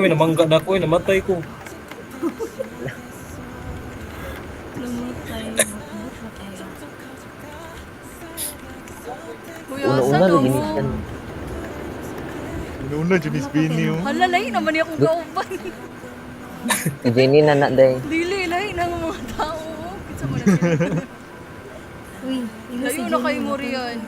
Uy, namangga na ako, namatay ko. Namatay. Namatay. Kuya, Una-una asa lagi mo? minsan. Una-una, Junis Bini, oh. Hala, lahi naman niya akong kauban. Si Jenny na day. Dili, lahi ng mga tao. Kitsa mo na sila. Uy, ino Layo na kay mo riyan.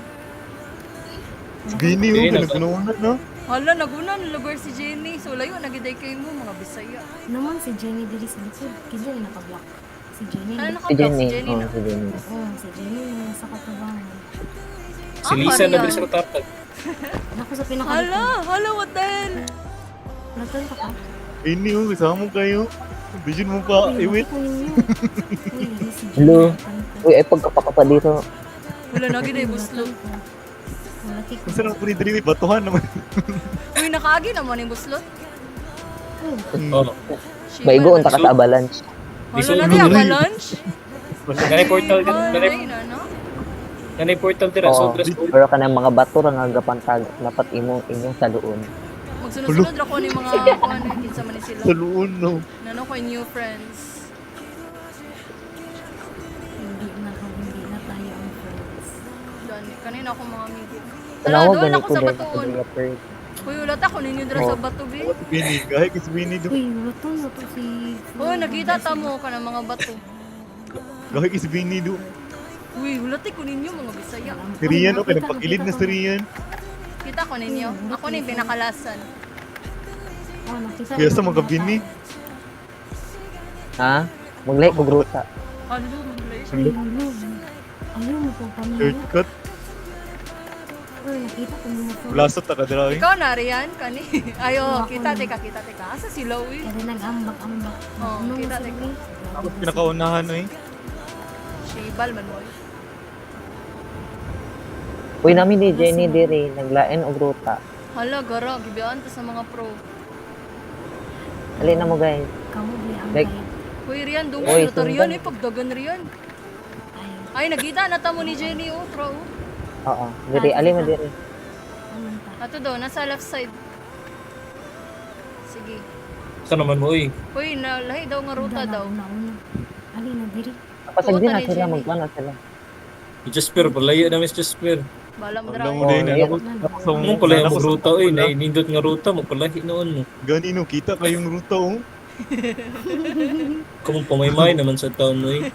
Si Bini, oh. Bini, Pinag-una, no? Hala, naguna ng lugar si Jenny. So, layo, nagiday kayo mo, mga Bisaya. Naman si Jenny diri sa likod. Kinsa yung nakablock? Si Jenny. Ano Si nakablock Jenny. si Jenny Oh, na? si Jenny. Oo, si Jenny yung sa katabangan. Si Lisa na Marian. bilis sa tapag. Ako sa pinakalikod. Hala, what the hell? Natan pa ka? Bini, oh. Kasama kayo. Vision mo pa, iwit. Uy, hindi si Jenny. Hello. Natan ka. Uy, ay pagkapaka dito. Wala, nagiday buslot. Wala kay Kung saan ang punidiri, batuhan naman. Uy, nakaagi naman yung buslot. Oh. Baigo, unta ka sa avalanche. Hala, na niya ba lunch? Nanay portal, Nanay na, no? nanay portal tira, Oo. sobras po. Pero ka ng mga bato ra nga gapantag dapat inyong saluon. Magsunod-sunod ako ni mga kuan, kinsa man ni sila. Sa luon, no? Nano ko new friends. Hindi na tayo ang friends. Gani, kanina ako mga meeting. Hala, Tanawa doon gani ako ko sa din batuon. sa Uy, ulat ako ninyo dira sa bato, bi. Si Bini, kahit si Bini, do. Uy, wato na to si... Oh, nakita ta mo ka ng mga bato. Kahit si Bini, do. Uy, ulati ko ninyo mga Bisaya. Si Rian, oh. Pinagpakilid na si Rian. Kita ko ninyo. Ako ni pinakalasan. Oh, nakita Kaya ko sa yung mga bata. Bini. Ha? Maglay ko gruta. Ano, malay siya. Uy, hello. Ayaw mo po pamilya. Shortcut. Uy, nakita ko mo po. Blasot na kadrawing. Ikaw na, Rian, kani. Ayo, kita, teka. Asa sila, uy? Kaya nag-ambak-ambak. Oo, Ano mo kita, sa teka. uwi? Tapos pinakaunahan, eh. Shibal man mo. Uy, namin ni Jenny diri naglain og gruta. Hala, gara, gibiyaan ta sa mga pro. Dali na mo guys. Kamu di ang Like- kahit. Uy, Rian, Uy, dungan na ta sundan. Rian, eh, pagdagan Rian. Ay, Ay, nagita na ta mo ni Jenny, oh, pro. Oo, diri ali mo diri. aman ta. Ato daw, nasa left side. Sige. Saan naman mo, uy? Uy, lahi daw nga ruta daw. Una. Ali na diri. Kapasag din Tuota na ni sila Jenny. magpano sila. Si Jasper, palayo na Miss Jasper. Balam Alam dra. mo din, Oh, alam ko sa Anong palayo mo ruta, uy? Nainindot nga ruta, magpalahi noon mo. Gani, no? Kita kayong ruta, oh. Kung pamaymay naman sa taon mo, eh.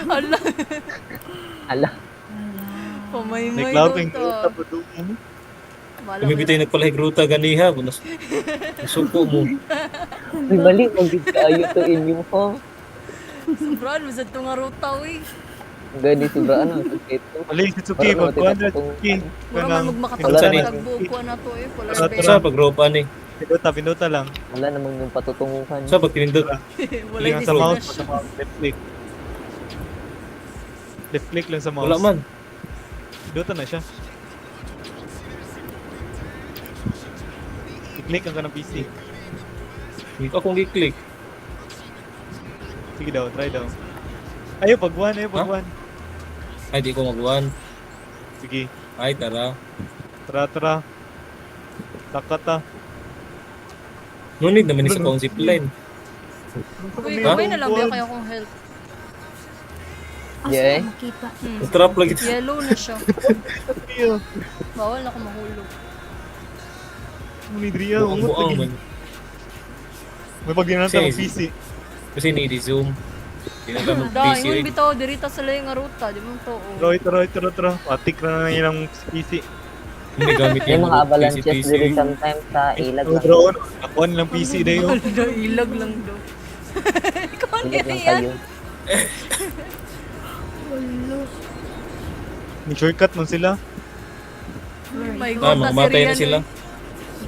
Hala, Ala, Wala. pamaymay Naklaw daw kayong to. ruta pa doon. Balam Kumibitay dra. nagpalahi ruta ganiha, nasuko mo. uy bali magid kaayo to inyo ha. Sobra, lusad to nga ruta, uy. Gani si Bra ano ito. Alay, si Tsuki, Wala naman magkuhan na, tinatapong- Tsuki. Mura man magmakatulog Wala sa na. tagbuko na to, eh. Polar Sa- bear. Sa pagropa ni. Pinuta lang. Wala namang yung patutunguhan. Sa pagkinindot. Wala Hindi yung sa mouse, destination. sa mouse, left click. Left click lang sa mouse. Wala man. Dota na siya. I-click ang kanang PC. Hindi ko akong i-click. Sige daw, try daw. Ayaw, pag-one, pag-one. Ay, di ko mag-one. Sige, Ay, tara. tara. Takata. Ngunit naman isa kong zipline. Uy, Ha? kamay na lang ba kayo kung health? Asa Yeah. makita? Trap lagi. Yellow na siya. Iyo. Bawal na ako mahulog. Muni Dria, Buang buang man. May pag-inan Sige, ng PC. Kasi ni-resume. Hindi na tayo Da, mag-busy. ingon bitaw dirita sa layo nga ruta, di mo to. Oh. Tara. Patik na ilang PC. Hindi gamit May mga avalanches PCTC. diri sometimes sa ilag Oh, lang. drone. Nakuha nilang PC na yun. Hala, ilag lang do. Ikaw Ilag niya lang yan. kayo. Ulo. Ni-shortcut mo sila. My Ah, God, mamatay na sila.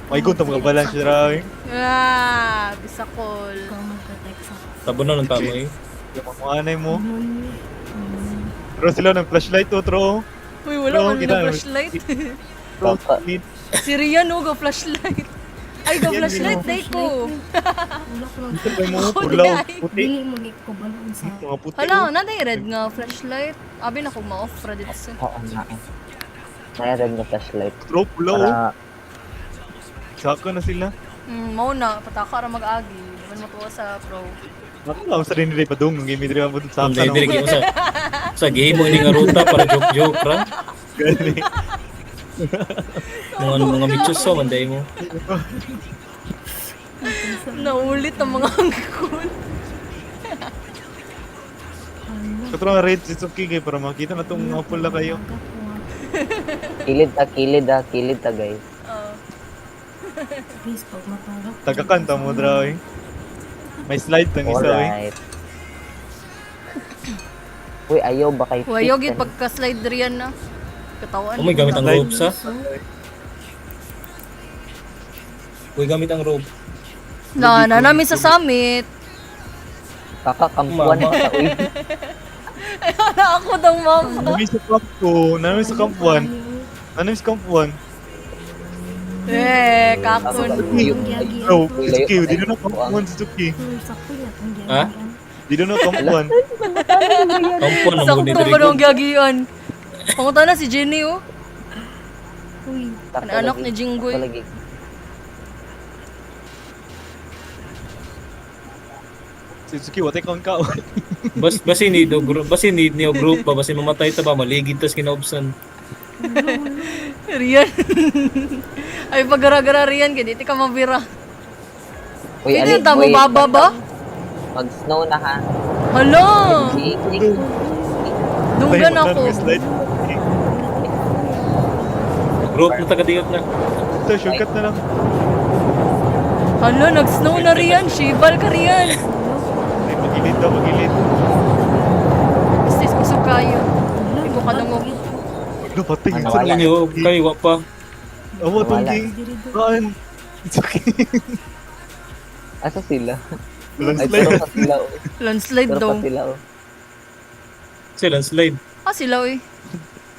My God, ang mga balance siya rin. Ah, bisakol. Ikaw mag-protect sa Tabo na ng tamo eh. Yung mga anay mo. Muni. Pero sila ng flashlight to, Tro. Uy, wala Oo, man kita na na. flashlight. Tro, Baka. need. Si Rian, no, go flashlight. Ay, go Yan, flashlight, yun, day ko. Wala ko lang. Ito ba mo? Ako Pulaw, di ay. puti. Dili mo gi ko balon sa. Mga puti. Hala, oh. na red nga flashlight. Abi na kung ma-off ra dito sa. Oo nga. Mayroon na flashlight Tro, pulaw. para Saka na sila. Mao na, pataka ra mag-agi. Naman matuwa sa pro. Ako sa rin nila padung nung game diri mo sa Ang aksa dahil diri sa game mo ini nga ruta para joke ra. Gani. Mga mitsos so manday mo. Naulit ang mga angkon. Katro nga red Suzuki kay para makita na tong mga pula kayo. Kilid ta guys. Please, pag matagak. Tagakanta mo dra eh. May slide tang isa eh. Alright. Uy, ayaw ba kay Huwag yung pagka-slide riyan na. Katawan. Oh my gamit ang Slide. rope sa. Uy gamit ang rope. Na namin sa summit. Kakakampuan Mama. ka uy. Ayun ako daw mama. Nami sa camp ko, nami sa camp 1. Nami sa camp 1. Kakon. No, Suzuki, di na camp 1 Suzuki. Sakto yan. Ang Ha? Di na camp 1. Kampuan na mo Sakto ni ba diri. nung gagian? Pangunta na si Jenny oh. Uy, Ang anak ni Jinggoy. Palagi. Suzuki, watay kaon ka. Basi ni do group, basi ni niyo group ba basi mamatay ta ba maligid tas kinaubsan. Rian. Ay pagara-gara Rian kaya di ka mabira. Uy, Hindi ta mo baba ba? Mag-snow na ha. Hala! Sige. Dunggan ako. Slide. Group na taga-diot na. Ito, shortcut na lang. Hala, nag-snow na Rian. Shibal ka Rian. Ay, magilid daw, magilid. Istis ko kayo. Hindi ko kalungog. Ano, patay. Ano, Sa Ano niyo kay wa pa. awa tong Wala. game. Kaan. It's okay. Asa sila? Walang Ay, slide. pero pa sila oh. Landslide Pero daw. pa sila oh. Sila slide. Sila eh.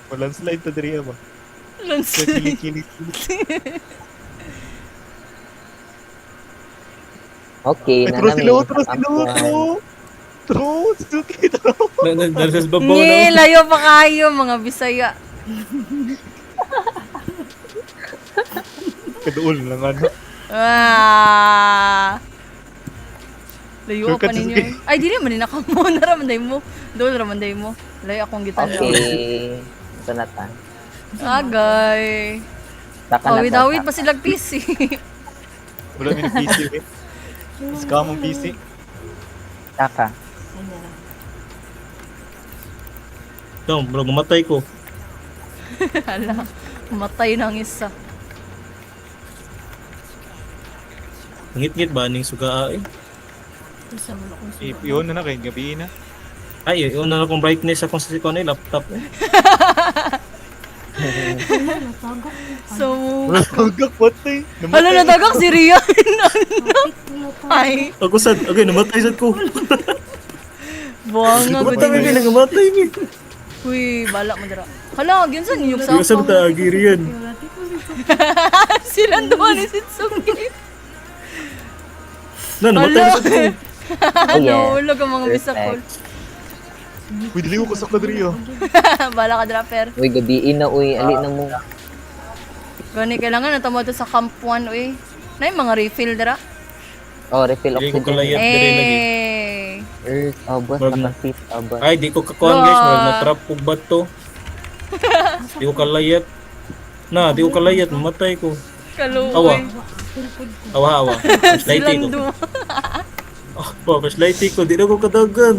Walang slide ta diri ba? Sa Landslide. kilik-kilik. Okay, Ay, na tro namin. sila, tro sila, tro. Tro, Suzuki, tro. Nasas babaw Ngi, na. layo pa kayo mga Bisaya. Kaduol lang ano. Layo Shortcut pa ninyo. Suzuki. Ay, di naman mo. Naramanday mo. Doon naramanday mo. Layo akong gitan. Okay. Ito na ta. Agay. Taka na Awid-awid pa silang PC. Wala min PC eh. Scam ang PC. Taka. Dong, bro, mamatay ko. Hala. Matay ng isa. Ngit-ngit ba ning suga eh. isa mo akong sugat. Yun na kay gabi na. Ay, yun na akong brightness akong sa ko ni laptop. Eh. Natagak. So, Wala kagak patay. hala natagak si Rian. Kapit mo pa. Ay, Ako sad, okay, namatay sad ko. buwang nga Namatay gud. mi namatay mi. Uy, bala mo dira. Hala, gyud sa ninyong Yung sa sa. agirian. Wala, tipo dito. Silang duha ni Sitsuki. Na namatay sad ko. Ano, ulo ka mga bisakol. Uy, dili ko sa kadriyo. Bala ka dropper. Uy, gabiin na uy. Ali na mo. Gani kailangan na tamo to sa Camp 1 uy. Nay mga refill dira. Oh, refill Dili ko oxygen. kalayat diri lagi. Earth, abot, Wag na. nakasit, abot. Ay, di ko kakuan guys, marag na trap og bato. Di ko kalayat. Na, di ko kalayat, mamatay ko. Kaluoy. Awa. Awa. Flashlight Silang ko. duha. Oh, flashlight ko, di na ko kadagan.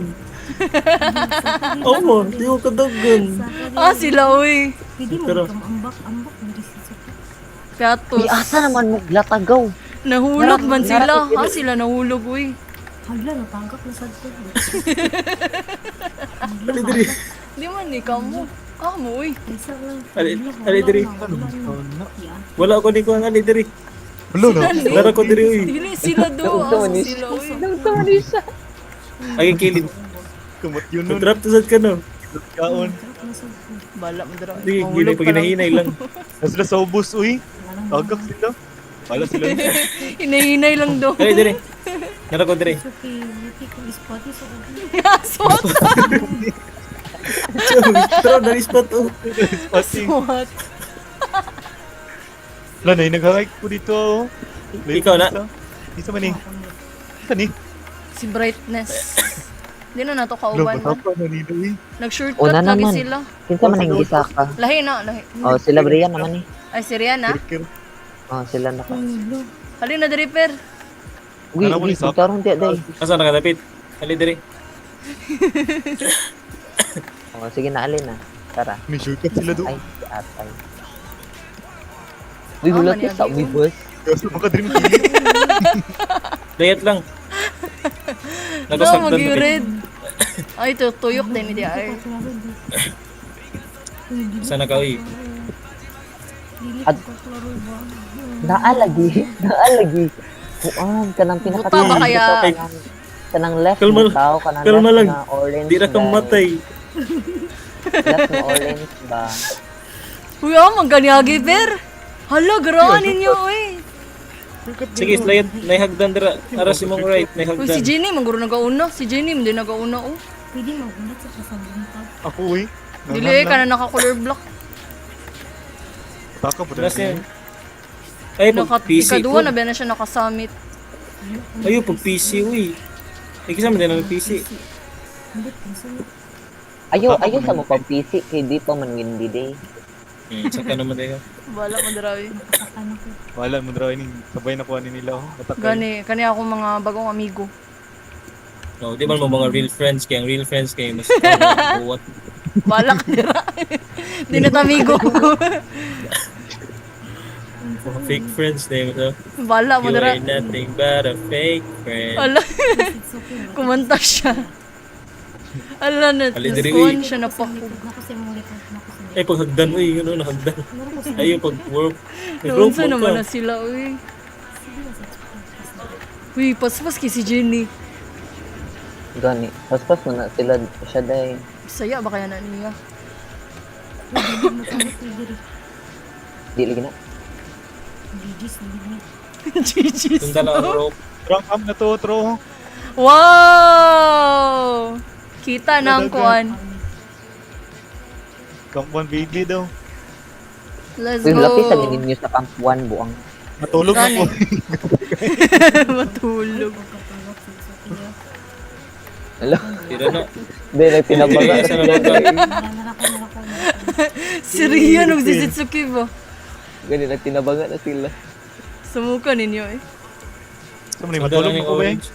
Awa, di ko kadagan. Sila uy. Pwede mo Pero- kang ambak diri sa sakit. Katos. Uy, asa naman mo latagaw? Nahulog man sila. Sila nahulog uy. Hagla, natagak na sad ko. Ali diri. Di man ni kamo. Mo uy. Isa lang. Ali diri. Wala ko di ko ang ali diri. Wala na. Lara ko diri uy. Dili sila do. Sila uy. Ay kilid. Kamot yun nun. Trap to sad ka no. Kaon. Bala mo dira. Di, Mahulog gilay pa pag hinahinay lang. Nasa sa ubos, uy. Tagak sila. Wala sila. Hinahinay lang do. Ali diri. Lara ko diri. Okay, hindi ko ispati sa Swat. Tara, na-spot oh. Pati. Swat. Wala na, nag-hike po dito. Oh. Ikaw na. Isa man eh. Isa ni. Si Brightness. Di na nato Lo, kauban. matapa na nito eh. Nag-shortcut Una lagi naman. sila. Kinsa man ang gisa ka? Lahi na, lahi. Oh, sila Brian naman eh. Ay, si Rihanna. Kirkir. Oh, sila na ka. Ulo. Halina, Dripper. Uy, Alam mo uy, ni Sak? karon di day. Asa nakadapit? Ali diri. Oh, sige na alin na. Tara. May shortcut sila doon. Ay, si Atay. Uy, Ah, hulat maniagi sa yun. uy, boss. Kasi makadream kili. Dayat lang. No, Nagkasagdan mag-red. Ay, tuyok din ni ay. Sana ka uy. At naalagi, naalagi. Buan kanang pinaka Buta ba kaya? kanang left Kalma- mo tao, kanang kalma left lang. na orange. Di na kang dahil- matay. Left na orange ba? Uy, maganyagi, Ber. Hala, garaan ninyo, eh. Sige, slayad. Naihagdan dira. Aras imong right. Uy, si Naihagdan. Jenny, mangguro nagauna. Si Jenny, hindi nagauna, oh. Pwede magulat sa kasabuntag. Ako eh. Dili, ka na naka-color block. Taka po Aras na. yan. Ay, pag PC. Ikaduha na ba na siya nakasummit? Ayo, pag PC, uy. Ay, kasama din ang PC. Hindi, pinsan. Ayo sa mo pag PC kay di pa man windy day. Saka naman tayo. Bala, madarawi. Nakakano ko. Wala mo drawing. Sabay na kuha ni nila. Oh. Matakay. Gani, kani ako mga bagong amigo. No, di man mo mga real friends kay ang real friends kay mas buwat. Bala ka nira. Di na tamigo. Mga fake friends na yun. So, Bala, you madara. are nothing but a fake friend. Ala, It's okay. kumanta siya. Ala na, Ali, diri, naskuhan uy. siya na pa. Nako sa mong likod. Nako sa Ay, pag hagdan, uy, yun o, nahagdan. Ayun, pag work. Noon sa Nag-rope naman ka. na sila, uy. Uy, paspas kay si Jenny. Gani. Paspas mo na sila siya day. Saya ba kaya na niya? Di lagi na. Gigis na din. GG's. Tunda lang ang rope. Drunk am na to, tro. Wow! Kita na ang kuan. Kampwan baby daw. Let's Uy, go. lapis sa ninyo sa Camp 1 buang. Matulog na po. Matulog. Hello. Tira na. Di na tinabaga. Isa na lang ka. Narako. Si Rian, nagsisitsuki ba? Gani na tinabaga na sila. Sumuka ninyo eh. Asa man matulog Tunda lang ko yung ba? orange.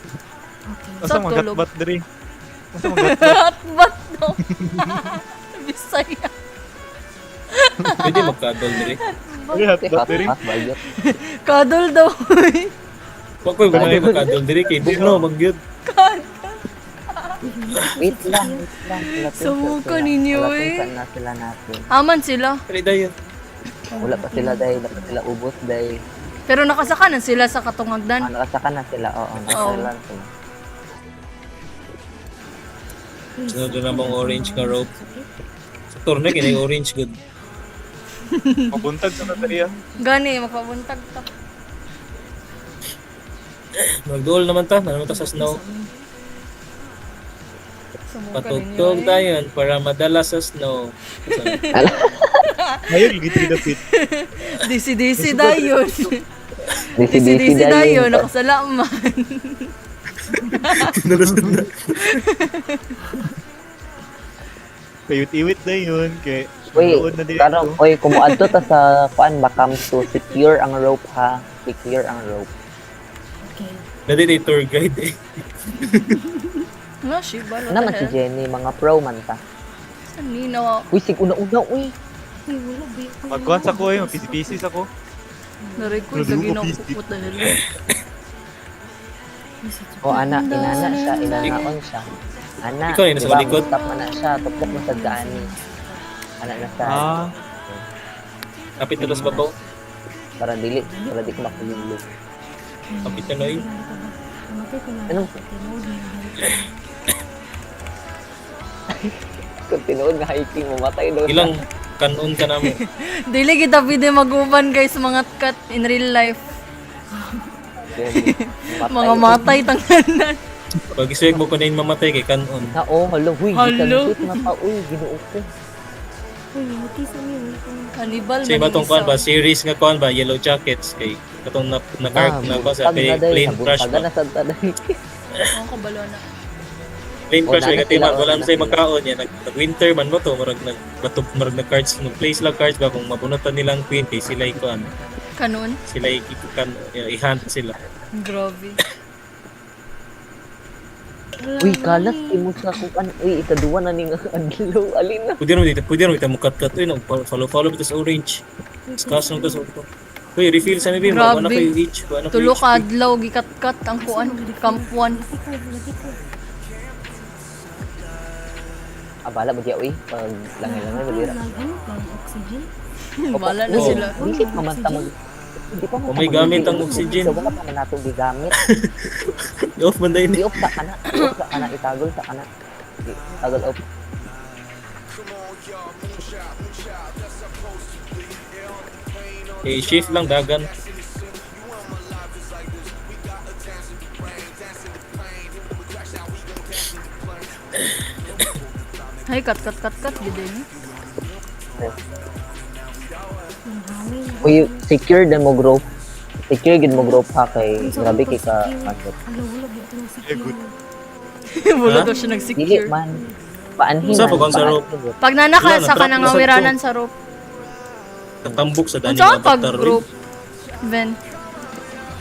Asa Sa tulog. magatbat diri. Asa magatbat. Hatbat no. Bisaya. Pwede magkadol diri. Diri hatbat diri. Hat bayot. Kadol daw. Wag ko gumay magkadol diri kay bugno magyud. Wait lang. Lapis Sumuka sila. ninyo Wala eh. kung saan na sila natin. Aman sila. Dali dayon. Wala pa sila day. Wala pa sila ubos day. Pero nakasaka na sila sa katungagdan. Nakasaka na sila. Oo, nakasaka sila. Sunod na namang orange ka rope. Sa turne kinay orange good. Mabuntag sa natariya. Gani, magpabuntag ta. Magduol naman ta sa snow. Sumuka ninyo Patugtog eh. dayon para madala sa snow. Ngayon gitri na pit. Disi-disi dayon. Disi-disi Disi-disi dayon. dayon. Nakasalaman. Payut-iwit na yun. Kay Uy, doon na dito. karong, oy, kumuadto ta sa kuan ba comes to secure ang rope ha. Secure ang rope. Okay. Dati day tour guide eh. Nga, shiba. Naman si Jenny, mga pro man ta. Nina, Uy, sig una-una, uy. Uy, wala ba yun? Magkuhan sa ko eh. Magpisi-pisis ako. na-record Grabe lagi mo, ng pistik. puput na nila. O ana, inana siya, inanaon siya. Ana, Ikaw, yun, nasa diba, likod? stop mo na siya, tupok mo sa gaani. Ana na siya, Kapit na tas babaw. para di ko makulilo. Kapit na noy. Namatay ko na. Anong- Tinood na yung Kung tinuod nga hiking, mamatay daw siya. Ilang kanon ka namo. Dili kita pwede mag-uban guys mga cut in real life. Jenny, Mga matay tanganan. Pag isuyag mo ko na yung mamatay kay kanon. Na oh, halo, huy, Halo. gikan nga pa, uy, ginuo ko. Uy, muti sa niyo. Cannibal Sa iba tong kuan ba series nga kuan ba Yellow Jackets kay Katong na ba sa buntag na day, plane crash nabuntagan na ba? sa taday. Ako kabalo na. Plane O, crash ay dana katiman, sila, wala o, na sa'yo magkaon yan. Nag-winter man mo to, marag nag-cards, nag-place lang cards ba kung mabunutan nilang queen, kay sila ikuan. Kanon. Sila i-hunt sila. Grabe. Uy, kalas, imo sa kuan. Uy, ikaduwa na ning adlaw. Alin na. Pwede naman dito mo cut-cut. Uy, follow-follow ito sa orange. Discuss nung ito sa ito. Uy, refill sa mibim. Grabe. Wala kayo each. Tulo ka adlaw gikat-kat ang kuan, Camp 1. Abala mo diya, uy. Pag langay-langay, malira. Oxygen. Wala na sila. Hindi pa man ta mag... Hindi pa man Oh, may gamit ang oxygen. Wala pa man natong gigamit. Off man dahil. I-off sa kana. I-off sa kana. Itagol sa kana. Itagol off. Shift lang dagan. Ay, cut, gid eh. Uy, secure din mo group. Secure gid mo group ha kay grabe kay ka pasok. Wala dito ng Eh, good. Wala Ha? daw siya Dili nag-secure. man. Paanhin Usa man. pa kung sa rope. Pag nanaka Wala, sa na-trap kanang na sa awiranan sa rope. Tatambok sa dani Unsa nga pag baktar. group? Ben.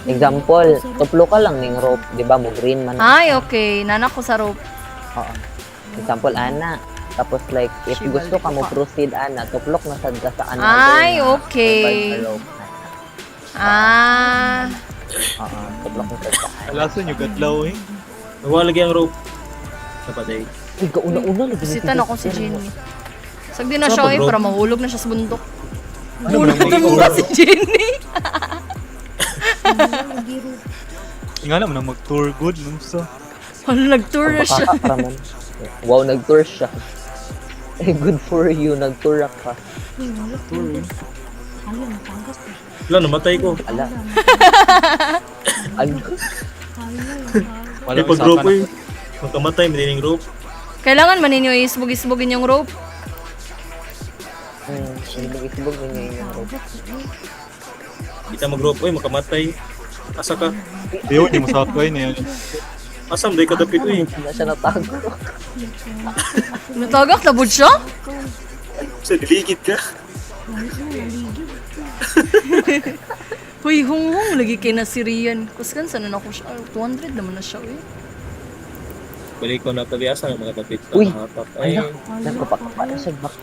Example, tuplo ka lang ning rope, di ba mo green man. Ay, okay. Nanak ko sa rope. Oo. Example ana. Tapos like if Shibal, gusto ka di mo ko pa. proceed ana, tuplok na sad ka sa another. Ay, na okay. survival rope. Ah. Oo, tuplok na sad ka. Alasan yung gadlaw eh. Nawala lagi ang rope. Dapat ay. Uy, kauna-una lagi. Sitan ako si Jenny. Sagdi na Saan siya pag eh, rope? para mahulog na siya sa bundok. Ano Hulog ba na nang muna si Jenny. Nga naman ang mag-tour good nung sa. Hala, nag-tour na siya. Pakakakraman. Wow, nag-tour siya. Eh, good for you, nag-tour ka. Uy, wala po. Ayun, natanggap eh. Wala, namatay ko. Ala. Ano? Wala Ay, pag rope eh. Magkamatay, may dining rope. Kailangan man ninyo isbog-isbogin yung rope. Isbog niya yung rope. Kita mag-rope, uy, makamatay. Asa ka? Diyo, di mo sakay na yan. Asam, day kadapit, uy. Na siya natago. Natagak, labod siya? Sa diligid ka. Huy, hung-hung, lagi kay na si Rian. Kuskan, sana na ako siya. 200 naman na siya eh. Balik ko na tabiasa ng mga dapit. Uy, Hatak. Ay, Ala, nagpapakapa na siya bak.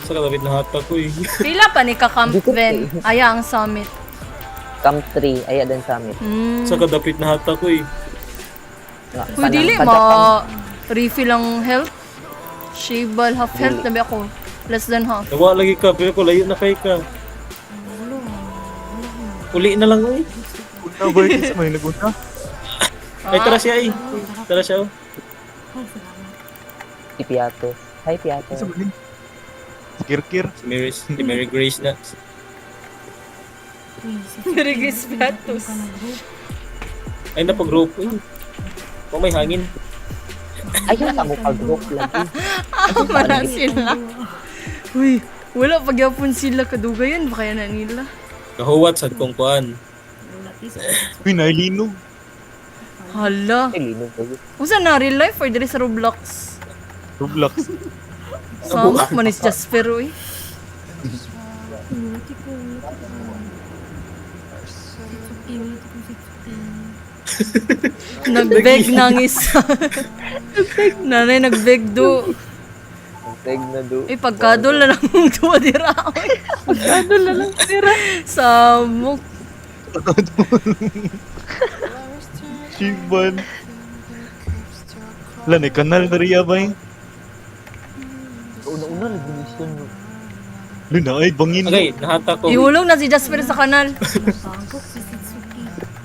sa kadapit na hatak, uy. Pila pa ni ka-camp Dito, Ben. Aya ang summit. Camp 3, aya din sa amin. Sa kadapit na hatak, uy. Huy, dili ma-refill ang health. Shable, half health na ba ako? Less than half. Nawa lagi ka, pero ko layo na kay ka. Uli na lang, uy. Punta ba yun sa may nagunta? Ay, tara siya, ay. Tara siya, oh. Si Piato. Hi, Piato. Sa maling. Kirkir. Si Mary Grace na. Rigis Piatos. Ay, napag-rope, uy. Oh, may hangin. Ayaw sa mo pag-group lagi. Para sila. Uy, wala pagyapon sila kadugayan. Baka yan na nila. Kahuwat sa kong kuan. Uy, nailinog. Hala. Ay, linog ko yun. Kung na real life or dili sa Roblox? Roblox. Sama man is Jasper eh. Nagbeg nang isa. Nanay nagbeg do. Ang tag na do. Eh pagkadol na lang tuwa dira. Pagkadol na lang dira. Samok. Shiban. Wala, may kanal na riya ba eh? Una-una lagi mission. Luna, ay, bangin. Okay, nahatak ko. Ihulog na si Jasper sa kanal.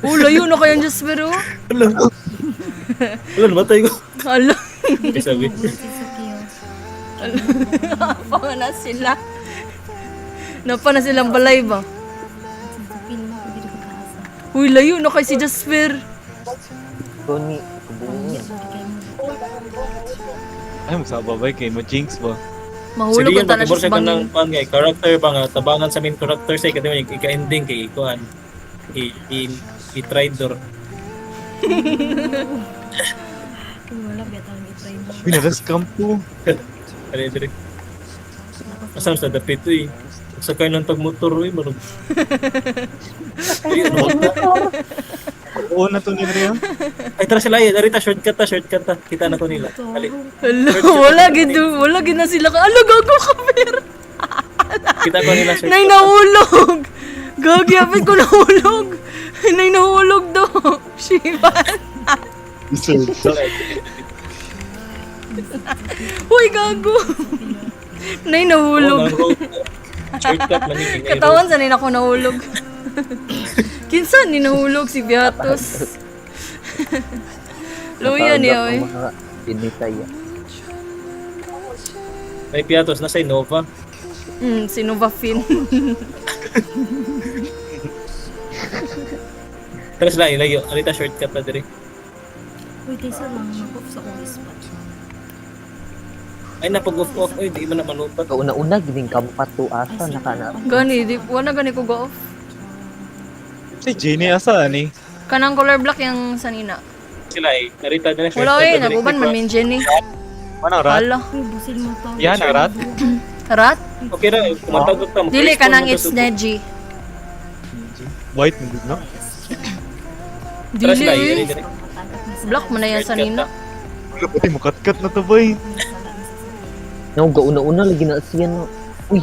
Oh, layo na kayang Jasper oh. Wala, namatay ko. Hala. Ay, sabi. Panga na sila. Napa na silang balay ba? Uy, layo na kay si Jasper. Tony, kabungin. Ay, magsababay kay ma-jinx ba? Mahulog Sige, ang tanan pag-ibor siya siya sa ka ng bangin. pan kay character pa nga, tabangan sa main character sa ikademo, ika-ending kay ikuan. I-traitor. Kung wala, biya talang i-try mo. Pinaras-scam to. Dire. Asam sa dapit eh. Sakay ng tagmotor eh, marag. Ay, ano ba? Oo na to ni Rian. Ay, tara sila eh. Narita, shortcut ta. Kita na ko nila. Ali. Hello, wala gid na sila ka. Alo, gago ka, Fer. Kita ko nila shortcut. Nay, nahulog. Gagi, apit ko nahulog. Nay, nahulog do. Shiba. Uy, gago. Nay, nahulog. Shortcut man eh. Katawan sa nina ako nahulog. Kinsa ni nahulog si Beatos. Luya niya, oy. Pinitay. Ay, Piatos, nasa Innova. Si Nova Fin. Tara sila, ilayo. Narita, shortcut na dire. Uy, Tessa lang, nakop sa kong spot. Ay, napag-off. Ay, di man na malupat. Kauna-una, gining kampat to asa, nakana. Gani, wala gani ko go off. Si Jenny asa ni? Kanang color black yung sanina. Sila eh. Narita na shortcut. Wala eh, na dire. naguban man min Jenny. Ano rat? Hala. Uy, busil mo tawag. Yan ang rat? Rat? Okay na, kumatawag ka. Dili ka nang it's Neji. White mo no? Tara Dili sila, eh. dire. Black mo na yan sanina. Wala pati mo kat-kat na to boy. No, gauna-una lagi na siya no. Uy,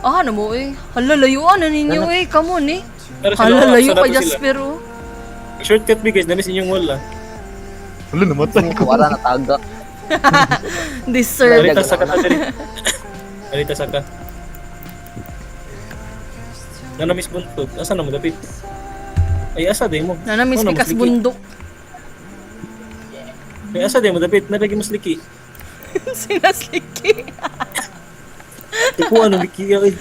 Ah, ano mo eh. Hala, layuan na ninyo eh. Come on eh. Tara sila, Hala, layo sarap pa sila. Jasper oh. Shortcut bigay, namis inyong wall ah. Wala namatay ko. wala na taga. Deserve. Narita sa ka na dire. Narita sa ka. Nanamis buntod. Asa na mo dapit? Ay, asa day mo. Nanamiss Ano, pikas masliki? bundok. Ay, asa day mo dapit? Nalagi mo sliki. Sinasliki. Ikuha ano, liki ay.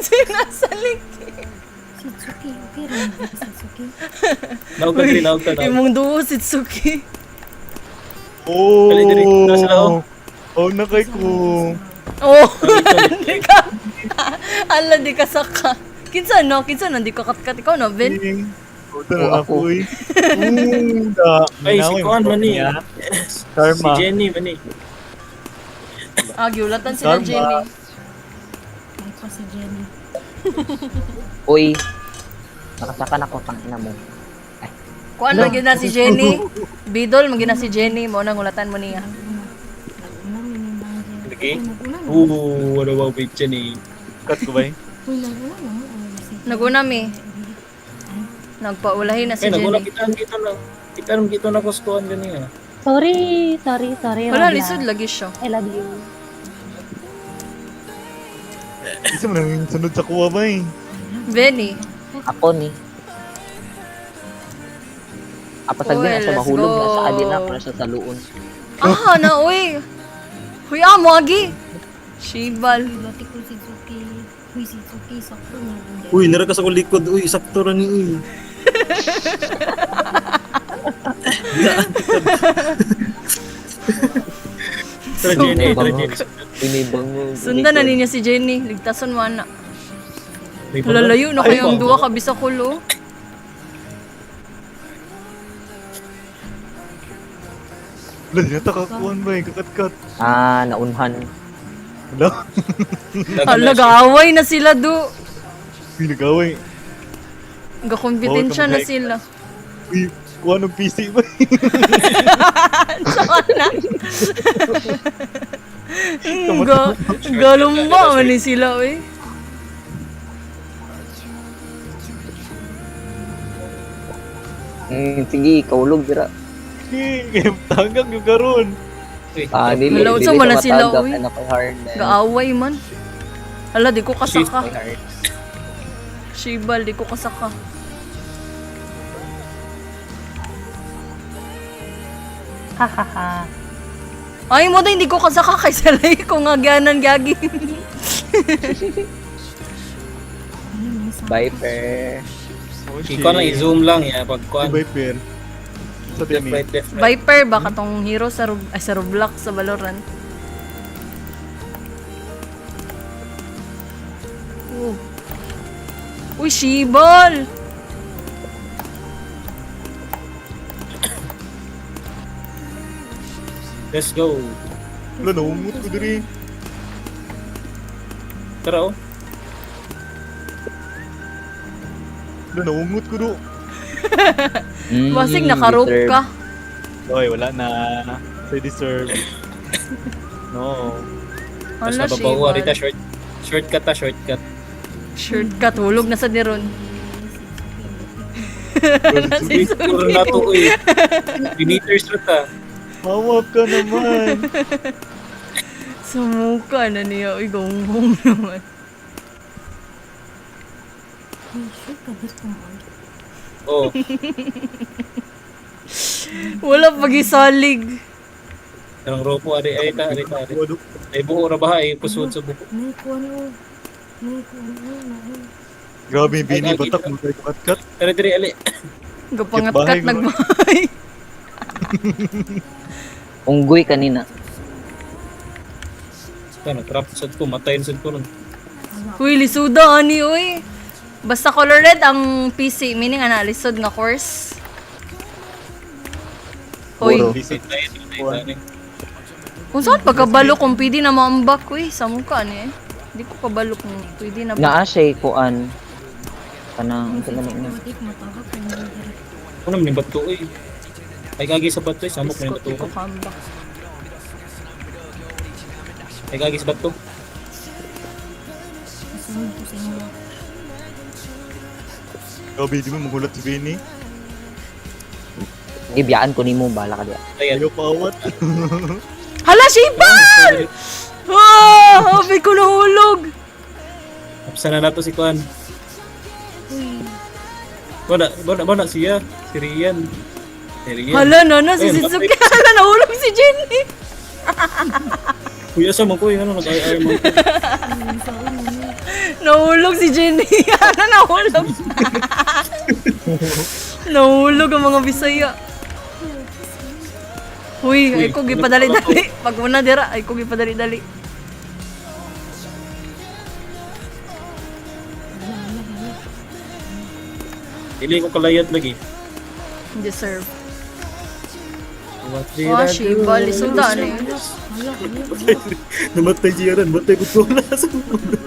Sinasaliki. Si Tsuki, okay rin. Si Tsuki. Naog ka din, naog ka na. Imong duo si Tsuki. Oh. Dali, dali. Tara sila, oh. Oh, nakay ko. Oh, di ka. Ala, di ka saka. Kinsa no? Kinsa di ka katkat ikaw no, Ben? Puta na ako. ako eh. Da. Ay, si Kuan man eh. Si Karma. Jenny man eh. Ah, giulatan sila Karma. Jenny. Ay pa si Jenny. Uy, nakasaka na ko, tangina mo. Kuan magina si Jenny. Bidol magina si Jenny, mo nang ulatan mo niya. Nag-una, minimang Jenny. Lagi? Uy, nag-una na. Wala wow bitch yan eh. Cut ko ba eh? Uy, nag-una na mo. Naguna mi. Nagpaulahin na si Ay, nagula Jenny. kita na kuskuhan ganyan. Sorry. Wala, Robla. lisod lagi siya. I love you. Isa mo nang sunod sa kuwa ba eh? Benny. Ako ni. Apasag din na siya Let's mahulog na go. sa adin na para siya sa luon. Ah, na uy. Huy, amo agi. Shibal. Uy, bati ko si Tsuki. Uy, si Tsuki, sakto na. Uy, nara ka sa kong likod. Uy, sakto ra ni uy. Tara Jenny, tara Jenny. Binibango. Sundan na ninyo si Jenny. Ligtason mo anak. May pala. Lalayo na Ay, kayong pa. duwa kabisa kulo. Wala, di natakakuhan ba eh? Kakat-kat. Ah, naunhan. Wala. Hala, gaaway na sila do. Pinag-away. Gakompetensya na Bawal ka sila. Uy, kuha ng PC ba eh? Saka na. Galumba man ni sila eh. Sige, kaulog dira. Sige, tanggang yung karon. Ah, dili. Wala, Dili unsa man ka na sila, matagap uy? na kay hard. Gaaway man. Hala, di ko kasaka. Kay hard. Shibal, di ko kasaka. Hahaha. Ay mo din, di ko kasaka kay salay ko nga ganan gagi. Viper. Oh, Ikaw na i-zoom lang ya pag kuan. Viper. Sa Left, timi. right, left, right. Viper, baka tong hero sa Roblox sa Valorant. Uy, Shibal! Let's go. Wala, naumot ko diri. Tara oh. Wala, naumot ko do. Basig nakarope deserve. ka. Oy, wala na. Say deserve. No. Mas Hala, nababawa rita, Shibal. shortcut ta, shortcut. Shortcut, hulog na sa diron. Puro na to eh. 3 meters na ta. Hawak ka naman. Sumuka na niya. Uy, gonggong naman. Ay, shoot ka dito mo. Oh, Wala pag-isalig. ang ropo ari ay ta, ari ta, ari. Wado. Ay buo ra ba ay pusod sa buko. May kuwan o. May kuwan o. Grabe yung bini, Ay, batak ay, mo tayo kat-kat. Tara diri ali. Gapangat-kat Bahay, nagbahay. Unggoy kanina. Ano, trap sad ko, matayin sad ko ron. Uy, lisuda ani, uy. Basta color red ang PC, meaning ana, lisod nga course. Uy, Puro. Lisod tayo, tayo. kung saan pagkabalo kung pwede na maambak, uy, sa mukha ni eh. Hindi ko kabalo kung pwede na ba. Naa siya kuan. Kanang sa lamin na. Matik matawag ka nila diri. Ano man bato eh. Ay gagi sa bato eh, samok man Ko, bato di ko ko. kambak. Ay gagi sa bato. Kasunod ko sa inyo. Grabe, di mo magulat si Bini. Gibiyaan ko nimo bala ka diya. Ayan. Ayaw paawat. Hala, Shibal! Ah! Habi ko nahulog! Apsa na nato si Kuan. Bana siya. Si Rian. Si Rian. Hala, nana, si Ayun, Sitsuki. Hala, nahulog si Jenny. Kuya sa mo ko, yung ano, nag-ay-ay mo. Nahulog si Jenny. Hala, nahulog. Nahulog ang mga Bisaya. Uy, ay ko gipadali-dali. Pag una dira, ay ko gipadali-dali. Hindi ko kalayat lagi. Deserve. What Ah, Shibal, lisuda ni. Namatay siya rin, matay ko ko na sa mundo.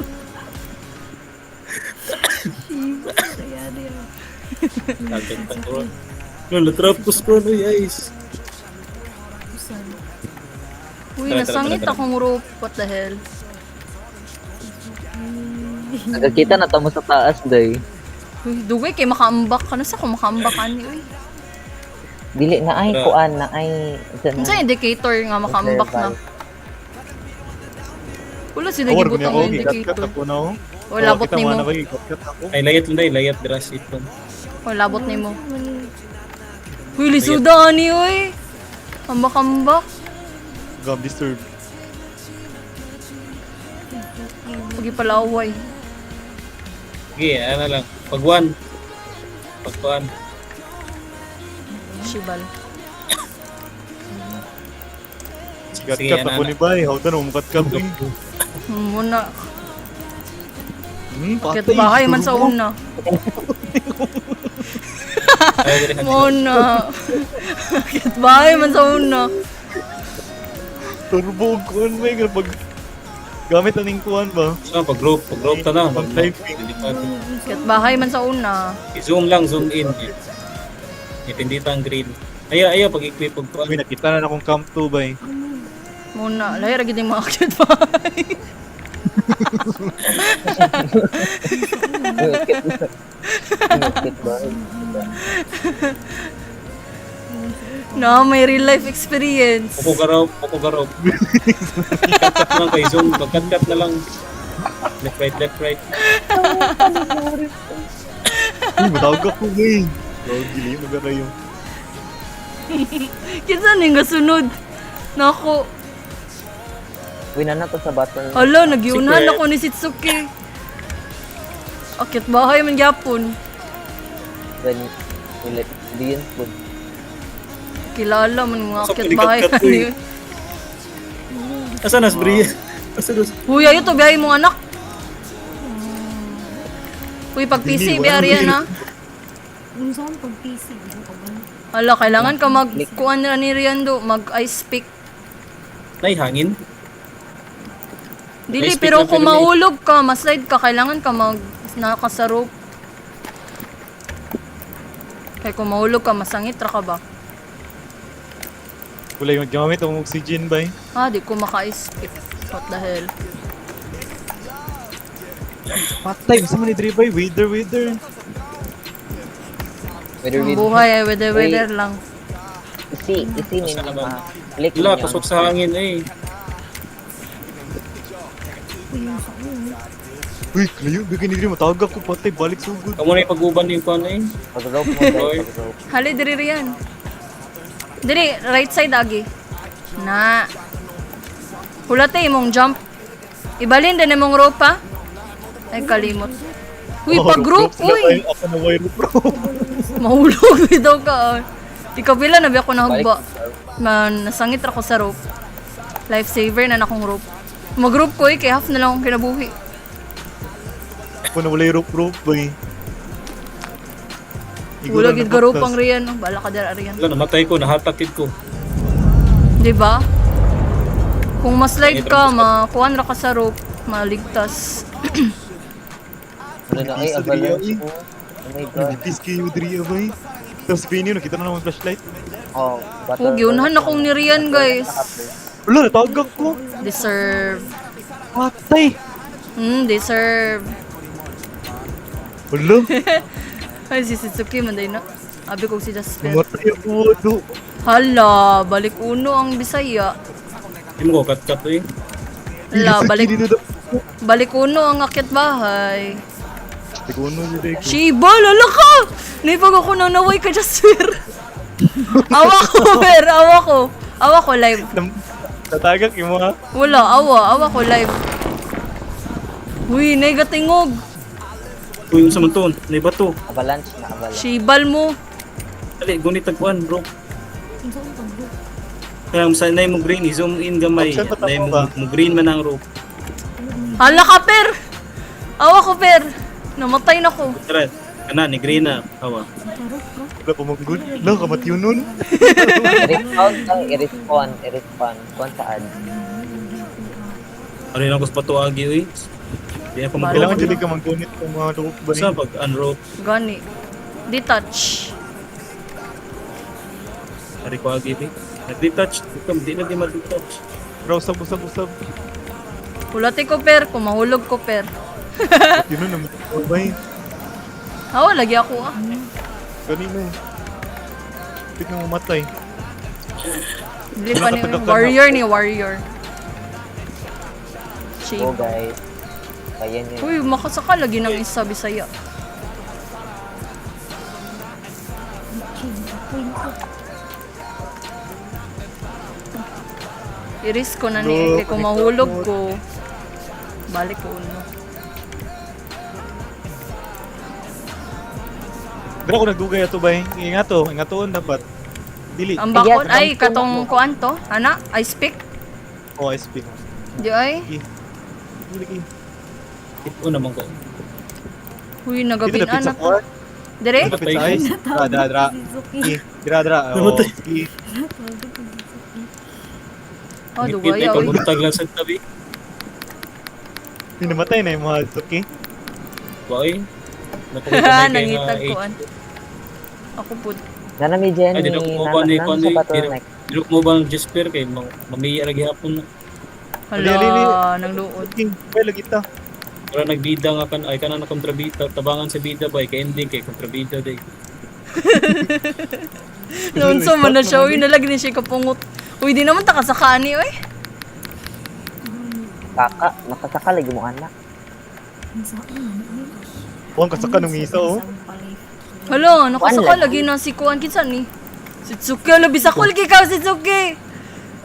No, natrapos ko no, guys. Uy, Tara, nasangit tara. akong rope. What the hell? Nagkakita na tamo sa taas day. Uy, dugay kay makaambak ka. Nasa ko makaambak ani, uy. Dili na ay Tara. kuan na ay. Ano sa indicator nga makaambak na? Wala sila Awar ko gibot niya ang ako, kat-kat indicator. ako na ako. Wala labot kita ni mo mo. na kayo, kat-kat ako. Ay, layat lang tayo, layat dras ito. Wala labot ni mo. Uy, lisuda ani, uy. Ambak-ambak. Gam disturb. Pagi palaway. Sige, ano lang. Pag 1. Pag 1. Shibal. Kat-kat ano ako ni Bay. How tanong, kat-kat rin. Muna. Bakit Patay. bahay man sa una? Ay, diri na. Muna. Bakit bahay man sa una? Turbo kuan ba yung pag gamit aning kuan ba? So, pag-group ka na. Pag-typing. Bakit bahay man sa una? I-zoom lang, zoom in. Itindita ang green. Ayaw, pag-equip pag Kami nakita na akong camp 2 ba eh. Muna. Lahir agad yung mga cute bahay. Inukit ba? Na, may real life experience. Poko garaw. Cut na lang kay zoom. Pag-cut na lang. Left, right. Matawag ako ba eh. Tawag gili, magara yung. Kinsa ning gasunod? Nako. Wina na to sa battle. Hala, nagyunan Secret. ako ni Sitsuki. Akit bahay man gyapon. When ulit diyan po. Kilala man mga Sa akit bahay panikat-kat ko eh. niyo. Asa nas, Bria? Asa nas? Huy, ayo to biyahe mong anak. Uy, pag PC, Hindi, be wala Ariana. Yung saan pag PC, yung kaban. Hala, kailangan ka magkuhan na ni Riando, mag-ice pick. Nay, hangin. Dili, Ice pick pero lang, kung pero may- mahulog ka, maslide ka, kailangan ka nakasa rope. Kaya kung mahulog ka, masangit ra ka ba? Wala yung gamit ang oxygen ba eh. Ah, di ko maka-ice pick. What the hell? Patay, gusto mo ni Dre bay? Wither. Whether Ang with buhay ay weather lang. isi Basta ninyo naman. click Wala, ninyo. pasok sa hangin eh. Uy, layo, bigyan ni Dre, matagak ko patay, balik sugod. Kamu na yung pag-uban yung kuhan eh. Pag-rope mo guys, Oy. pag-rope. Hali, diri riyan. Diri, right side agi. Na. Hulate imong jump. Ibalin din imong rope ha. Ay, kalimot. Uy, pag-group, uy! Ako na wire bro. Mahulog daw ka. Ikabila na ba ako nahugba. Balik. Nasangit ra ko sa rope. Lifesaver na akong rope. Mag-group ko kay half na lang akong kinabuhi. Ako na wala yung rope bay. Wala gid ka rope ang riyan. No? Bala ka dara riyan. Wala, namatay ko, nahatakid ko. Di ba? Kung ma-slide ka, makuhan ra ka sa rope, maligtas. Ano na ay avalanche po. Oh my god. Nagbitis kayo Dre bay. Tapos sabihin nyo, nakita na naman flashlight. Oh, Huwag yunhan akong ni Rian, guys. Wala, natagak ko. Deserve. Patay. Deserve. Wala, Ay, si Sitsuki, manday na. Abi ko si Jasper. namatay ako. Ano? Hala, balik uno ang Bisaya. Hindi mo ko kat-kat eh. Hala, Sakit balik, dito daw. balik uno ang akyat bahay. Tikuno si Dre. Shiba, lala ka! Naipag ako nang naway ka, Jasper. Awa ko, Fer. Awa ko. Awa ko live. Natagak yung mga. Wala, awa ko live. Uy, negatingog. Uy, yung sa manton, may bato. Avalanche na avalanche. Shibal mo. Dali, gunit tagpuan bro. Yung saan pag-group. Kaya sa nay mo green, i-zoom in gamay. Option pa Nay tama mo, ba? mo green man ang rope. Hala ka, Per. Awa ko, Per. Namatay na ko. Tara, kana ni green na. Hawa. Wala pa maggod. Wala, kamat yun nun. I-respawn lang, i-respawn. Kuhan sa ad. Ano lang ko sa bato agi eh. Di ako Kailangan mag-rope. dili ka mag-gunit ng mga rope ba Sa eh. pag unrope, Gani. Detach. ari ko agi eh. Nag-detach, di na di ma-detach. Bro, usab. Hulati ko, Per. Kung mahulog ko, Per. Yun nun, namatay ko ba eh. Awa, lagi ako ah. Kanino. Pit na mamatay. Bili pa ni Nakatagak ka na. Warrior ni Warrior. Go Shib. guys. Kaya nyo. Uy, makasaka lagi ng isa Bisaya. I-risk ko na ni Bro, kay kung mahulog ko. Balik ko uno. Dara ko nagdugay ato ba eh. Ingatoon dapat. Dili. Ang bakod Yes, ay ang katong puno. kuan to. Ana, I speak. Oh, SP. Di ay. Dili. Ito naman ko. Uy, Dito nagabin na pizza anak. court. Dire? Dito pizza ice. Dra. Suzuki. Dra. Oh, sige. Oh, Ngipit dugay ay ah. Uy. pabuntag lang sa tabi. Pinamatay na yung mga Suki. Why? Napakita Nangitag kuan. Ako po. Nana may Jenny. Ay, di na kumuha ni Nana Kuan sa eh. bottleneck. Dilok mo bang Jasper kay mamiya lagi hapon na. Hala, nang luod. Suki, ay lagi ta. Para nagbida nga kan ay kana na kontrabida tabangan sa bida ba kay ending kay kontrabida day. Noon sa man na siya, uy, nalagi ni siya kapungot. Uy, di naman takasakani, uy. Kaka, nakasaka lagi mo anak. Yung saan. Huwag kasaka nung isa oh. Hala, nakasaka Kuan lagi na si Kuan kinsan ni. Sitsuki, hala, bisakol kay ka, Sitsuki.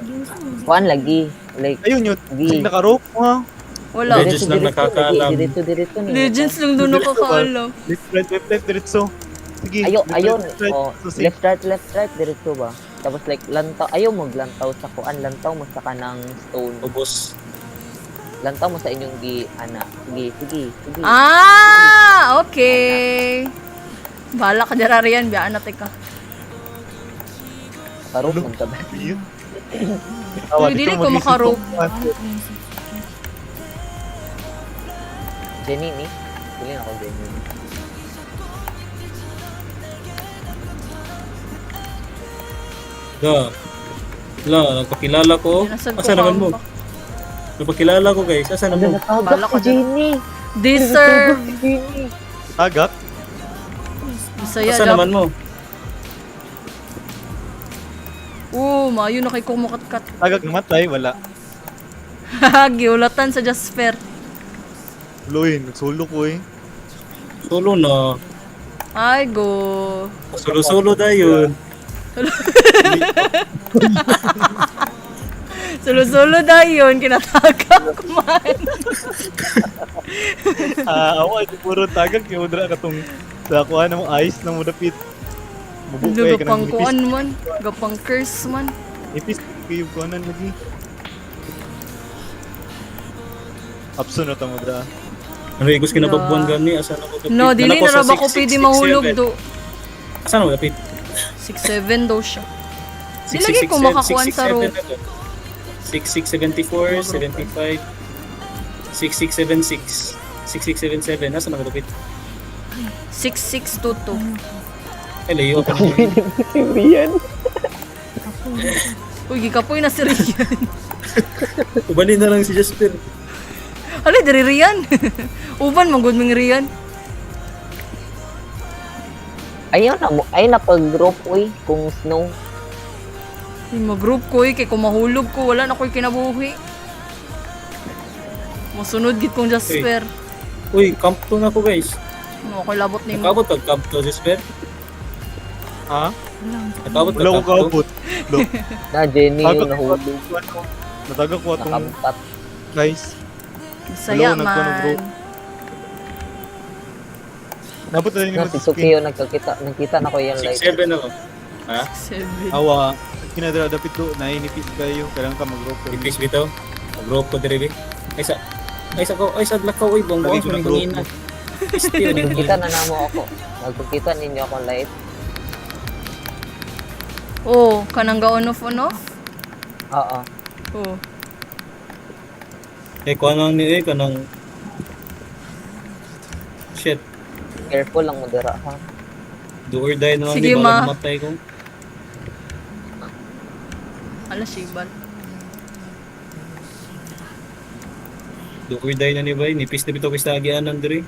Yung saan. Kuhan lagi. Like, Ayun yun. Di. Naka-rope ha. Wala. Legends lang nakakaalam. Dirito ni. Legends lang doon nakakaalam. Left, diretso. Sige. Ayun. Right. Oh, So, sige. left, right, dirito ba? Tapos like, lantaw, ayaw maglantaw sa kuan, lantaw mo sa kanang stone. Ubos. Lantaw mo sa inyong ana. Sige. Ah, okay. Bala ka dira riyan, biyaan natin ka. Karong mo ka ba? Yun. Uy, dili ko makarope. Jenny ni. Pili na ako Jenny. Nagpakilala ko. Nasad ko Asa naman mo? pa. Nagpakilala ko guys. Asa Ano naman mo? natawag Bala si ka dyan. Jenny? Deserve. Si Jenny. Tagak? Bisaya Asa dap. naman mo? Maayo na kay kumukat-kat. Tagak namatay, wala. Giulatan sa Jasper. Luin, nagsulo ko eh. Solo na. Ay, go. Solo-solo dayon. Sulo-sulo dayon, kinatagak ko man. Awa, di puro tagak. Yung udra ka tong sa kuha ng ice na mo dapit. Mabukay ka Gapang ng kuan man. Gapang curse man. Ipis kayo kuhanan lagi. Apso na tamo dra. Ano igos kinabagbuan gani? Asa na ko? No, dili na ra ba ko pwede mahulog do. Asa na mo dapit? 6'7" daw siya. Di lagi ko makakuan sa rope. 6674, 75, 6676, 6677. Nasa na ko dapit? 6622. Ay, layo ka. Rian. Uy, gikapoy na si Rian. Ubanin na lang si Jasper. Alay, diri Rian. Uban, manggod mong Rian. Ayaw na mo. Ay napag-rope oy kung snow. Yung mag-group ko kay kung mahulog ko, wala na ko'y kinabuhi. Masunod git kong Jasper. Uy, camp to na ko guys. Ano ako'y labot ni mo. Nakabot ka camp to, Jasper? Ha? Nakabot ka Wala ko camp to? kaabot. Lo. Na Jenny Tagak ko nahulog. Natagak ko atong Nakampat. guys. Masaya Hello, nagkuhan ng man. group. Nabot na rin Na yung si Sukiyo nakita na ko yung light. 6-7 na ko. Ha? 7. Awa. Kinadra dapit ko. Nainipis kayo. Kailangan ka mag-rope. Ipis bitaw. Mag-rope ko diri bi. Ay sa lakaw uy bonggo Lagi ko ko ng ni group hangina. Still ni Nakita na namo ako. Nagkita ninyo akong light. Oh, kanang ga-on-off on-off? Oo. Oh. Eh kuan ni kanang shit. Careful lang mo dira ha. Do or die na lang Sige, di ma. ba matay ko. Ala, shibal. Do or die na ni bay. Nipis na bitaw kay sa agianan diri.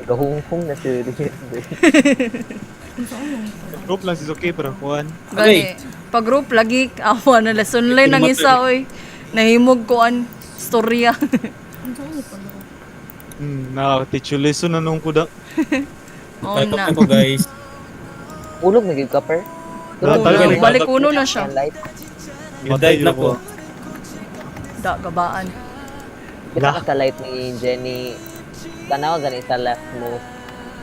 Nagahungkong na si Rian. Rope lang si Suki para kuhan. Gani, pag group lagi, awa na lesson line ng isa, oy. Nahimog ko an storya. Nakaka-teach you lesson na nung kuda. Oo Tatap na. na ko guys. Ulog na gid ka per. Ah, talaga ni Balik Kakak. uno na siya. Yung light. Good dive na ko. Da, gabaan. Kita ka sa light ni Jenny. Tanaw gani sa left mo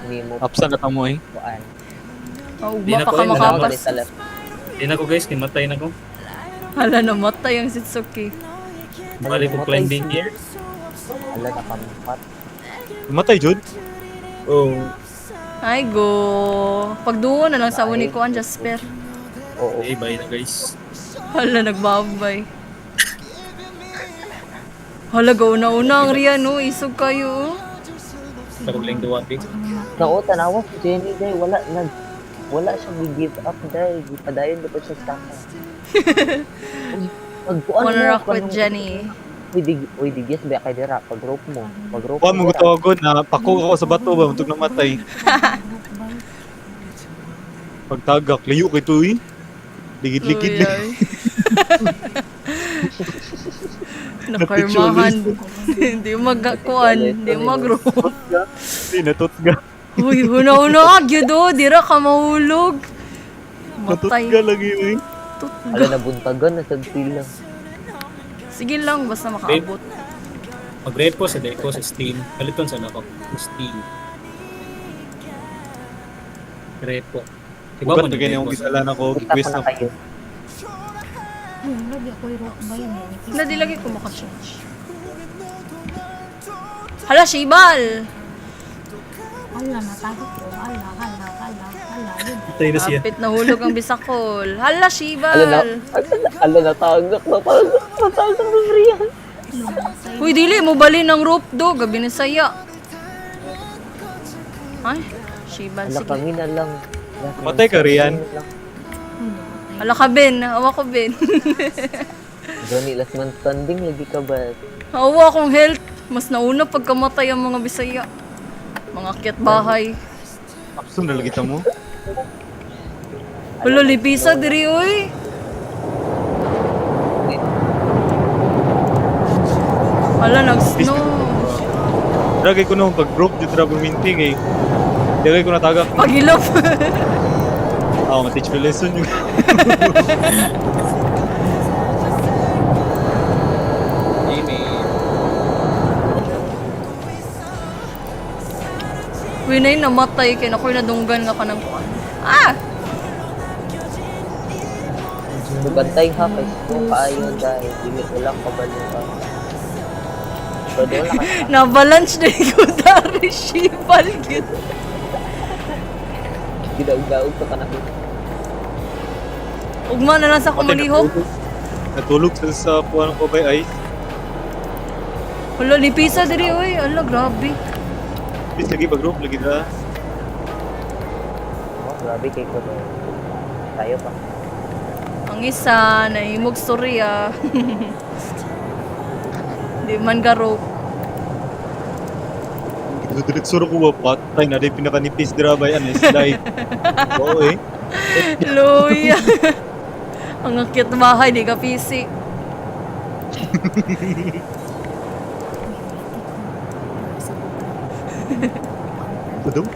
ni mo Apsa na tamo eh. kuan. Oh, Di na ugma pa ko ka eh, Tanaw gani makapas. sa left. Di na ko guys, kimatay na ko. Hala, namatay ang Sitsuki. Balik ko climbing gear. Ala nakampat. Matay, Jud. Oh, Ay, go. Pagduo na lang sa uni ko ang Jasper. Oo. okay, bye na guys. Hala, nagbabay. Hala, gauna-una ang Rian, oh. Isog kayo, oh. Paruling duwati. Nao tanawa si Jenny day wala siya gi-give up day. Gipadayon dapat siya sa akin. Magkuan Wanna rock with Jenny. Uy, digis ba kay dira pag rope mo. Pag rope Kuhan mo mo. gutawagon na pako ako sa bato ba. Muntog namatay. Pagtagak. Layo kay to eh. Ligid-ligid. Uy, ay. Nakarmahan. Hindi magkuan. Hindi mag-rope. Hindi, natutga. Uy, huna-huna ka, gyudo. Dira ka mahulog. Natutga Matay. lagi eh. Ala nabuntagan na sa sila. Sige lang, basta makaabot. Mag-repo sa deco sa Steam. Kaliton sa nako. Steam. Repo. Diba Ugat mo na ganyan akong gisalan ako. Kita ko Request na na kayo. Lagi ako yung rock ba yun eh. Na di lagi ko makacharge. Hala, Shibal! Ala, natakot ko. Ala. Yun. Patay na siya. Kapit nahulog ang bisakol. Hala, Ala na, Shibal! natagak na Brian. Uy, dili mo bali ng rope do. Gabi na saya. Ay, Shibal, Ala sige. kami na lang. Patay ka, Rian. Hala ka, Ben. Awa ko, Ben. Johnny, last man standing, lagi ka ba? Awa akong health. Mas nauna pagkamatay ang mga Bisaya. Mga akyat bahay. Kapsum na lagi mo. Hala, lipisa diri, uy. Hala, nag-snow. Dragay ko nung pag-group dito na buminting eh. Dragay ko natagak. Pagilap. Ako, ma-teach ko lesson yung... Uy, na yun, namatay. Kaya nako'y nadunggan nga ka ng kuwan. Ah! Bantay ha, kay kung kaayon dahil dili ko lang kabaluan. So, doon lang ka. Na-balance na yung dari. Shibal, gid. Gidaog-daog pa ka na. Ugma na lang sa kumalihok. Natulog sa puwan ko by ice. Hala, lipisa diri, uy. Hala, grabe. Please, lagi pag-group, lagi na. Oh, grabe kay ko doon. Tayo pa. Ang isa, nahimog storya. Di man garo. Nagsuro ko ba, patay na rin pinakanipis drabay, ano, slide. Oo eh. Luya. Ang akit bahay, di ka pisi. Tudong?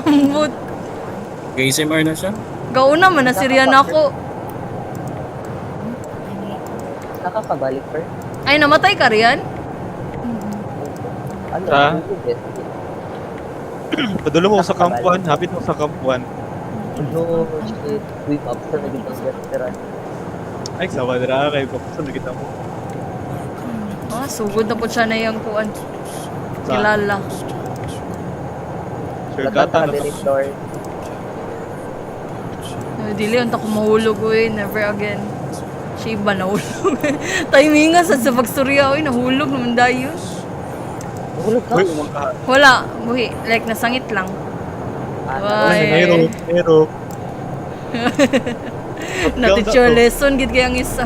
Ambot. ASMR na siya. Gauna man na Syrian ako. Nakakabalik per. Ay, namatay ka riyan? Ano? Ah? Ano? Padulo mo sa kampuan, hapit mo sa kampuan. Ano? Shit. Wait up sa naging ang restaurant. Ay, sawa na kay papusan na kita mo. Ah, sugod na po siya na yung kuan. Kilala. Sure, Lahat gata ka na din door. Dili, unta ko mahulog, uy. Never again. Shiba, nahulog. Timingan sa pagstorya, uy. Nahulog naman dayo. Mahulog ka? Uy, umangka. Wala, buhi. Like, nasangit lang. Ah, Ay. Nero. Na-teacher lesson, gid kaya ang isa.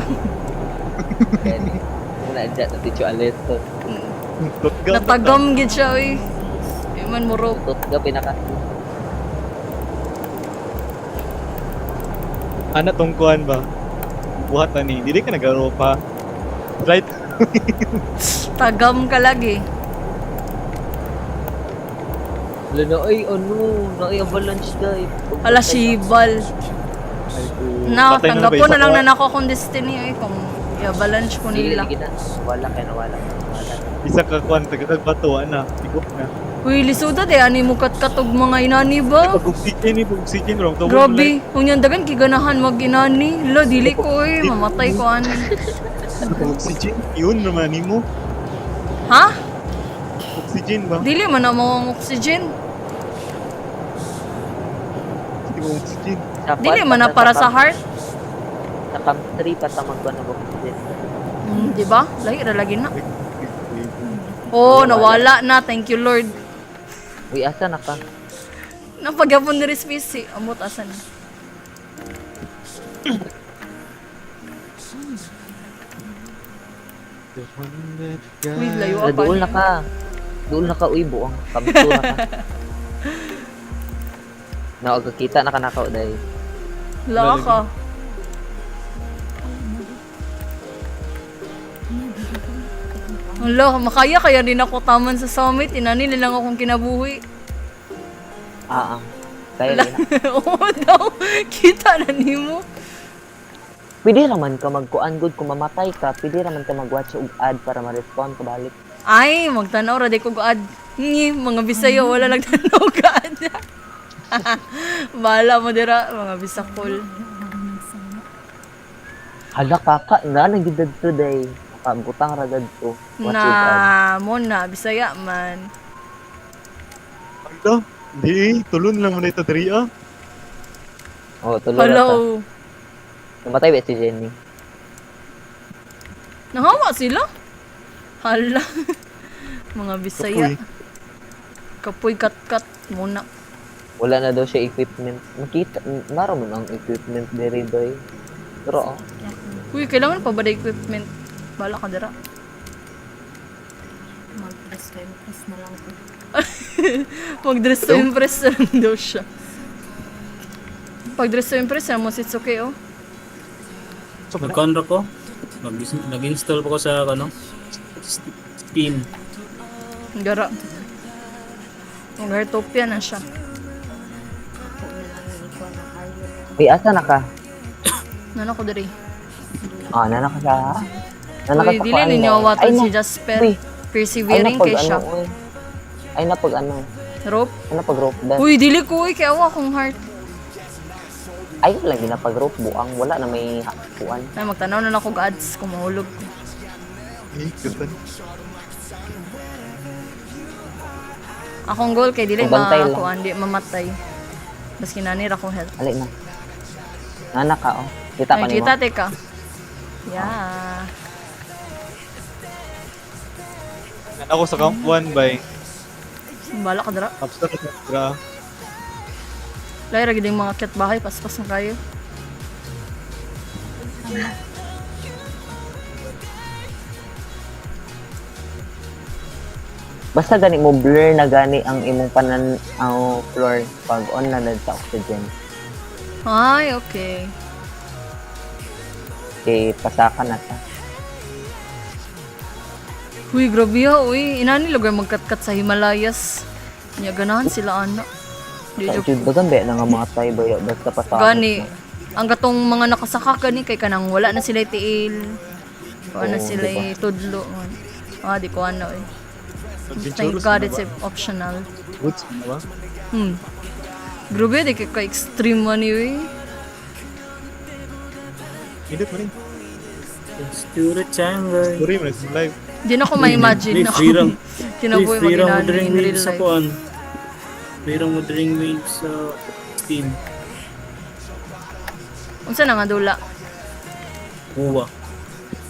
Muna dyan, natityo alesto. Natagam gid siya, uy. Di man mo rope. Tutga pinaka. Ana tong kuan ba? Buhat na ni, dili ka nagaro pa. Right? Tagam ka lagi. Wala na, ay ano, na-avalanche guys. Hala, Shibal. Ay, Na, patay tanggap ba ko isa na lang ka? na nako akong destiny, ay. Kung i-avalanche ko nila. Wala kayo na wala. Isa ka kuan, tagagbato, ana. Tigop na. Uy, lisuda de, ani mo katog mga inani ba? Pag-oxygen rom. Grabe, kung yan dagan kiganahan mag-inani. Lo, dili ko eh, mamatay ko ani. Pag-oxygen, yun naman mo. Ha? Oxygen ba? Dili man na mo ang oxygen. Hindi mo oxygen. Dili man na para sa heart. Sa camp 3 patamag ko na oxygen. Di ba? Lahi ra lagi na. Oh, nawala na. Thank you, Lord. Uy, asa na ka? Napagyapon ni Respisi. Amot asan. Uy, layo Wala, pa. doon na ka. Doon na ka, uy, buong. Camp 2 na ka. Nakakakita na ka nakaw dahil. Wala ka. Wala, makaya kaya din ako taman sa summit. Inani nilang akong kinabuhi. Kaya Wala. rin. Oo daw. Kita na nimo. Pwede raman ka magkuan good kung mamatay ka. Pwede raman ka mag-watch og ad para ma-respond ka balik. Ay, magtanaw ra di ko gaad. Ngi, mga Bisayo wala lang tanaw gaad. Bahala mo dira, mga Bisakol. Hala kaka, nga nagidad today. nakabutang ragad to. What you got? Na, mo na, Bisaya man. Ito? Hindi, tulon lang muna ito, Dri, ah. Oh, tuloy na ta. Hello. Namatay ba si Jenny? Nahawa sila? Hala. Mga Bisaya. Kapoy kat-kat muna. Wala na daw siya equipment. Makita, naroon ang equipment diri doy. Pero Uy, kailangan pa ba na equipment? Bala ka dira. Mag-press kayo. Press na lang ito. Mag-dress to impress na lang daw siya. Pag-dress to impress, mo Sitsuke, oh. Nag-conra ko. Nag-install ko sa ano, Steam. Gara. Mag-Heartopia na siya. asa na ka? Nana ko diri. Nana ka siya. Nana ka Uy, sa dili kuan ninyo daw. awaton Ay, si na- Jasper. Uy, Persevering napag kay siya. ano, uy. Ay napag ano. Rope. Ay napag rope dance. Uy, dili ko, uy. Kaya awa kong heart. Ay lang ginapag rope buang wala na may kuan. Ay, magtanaw na lang ako ads kung mahulog ko. Ikutan. Akong goal kay dili Magbantay lang. makakuan, di mamatay. Bas kinanir ako health. Ali na. Nana ka oh. Kita pa Ay, nimo. kita, teka. Yeah. Ako sa Camp 1 by Bala ka dira. Upstart na Dra. Lay, ragi din mga cat bahay. Paspas na kayo. Basta gani mo blur na gani ang imong panan ang floor pag on na dad sa oxygen. Ay, okay. Kay pasakan na ta. Uy, grabe ha, uy. Inani lugar magkat-kat sa Himalayas. Niya ganahan sila, anak. Di Sa joke. jud bagan ba na nga mga tay bayo basta pasakan. Gani, ang gatong mga nakasaka gani kay kanang wala na sila tiil. Wala na Oo, sila diba? tudlo. Di ko ano eh. Thank Adventurous God na it's ba? optional. Goods na ba? Grabe, di ka extreme man yun eh. Hindi pa rin. Let's do the jungle. Sorry, man, it's live. Di na ako ma-imagine na Free rang. kinabuhi Free rang mag-inano mothering in real waves sa life. kuan. Free rang mothering waves sa Steam. Unsa na nga dula? Uwa.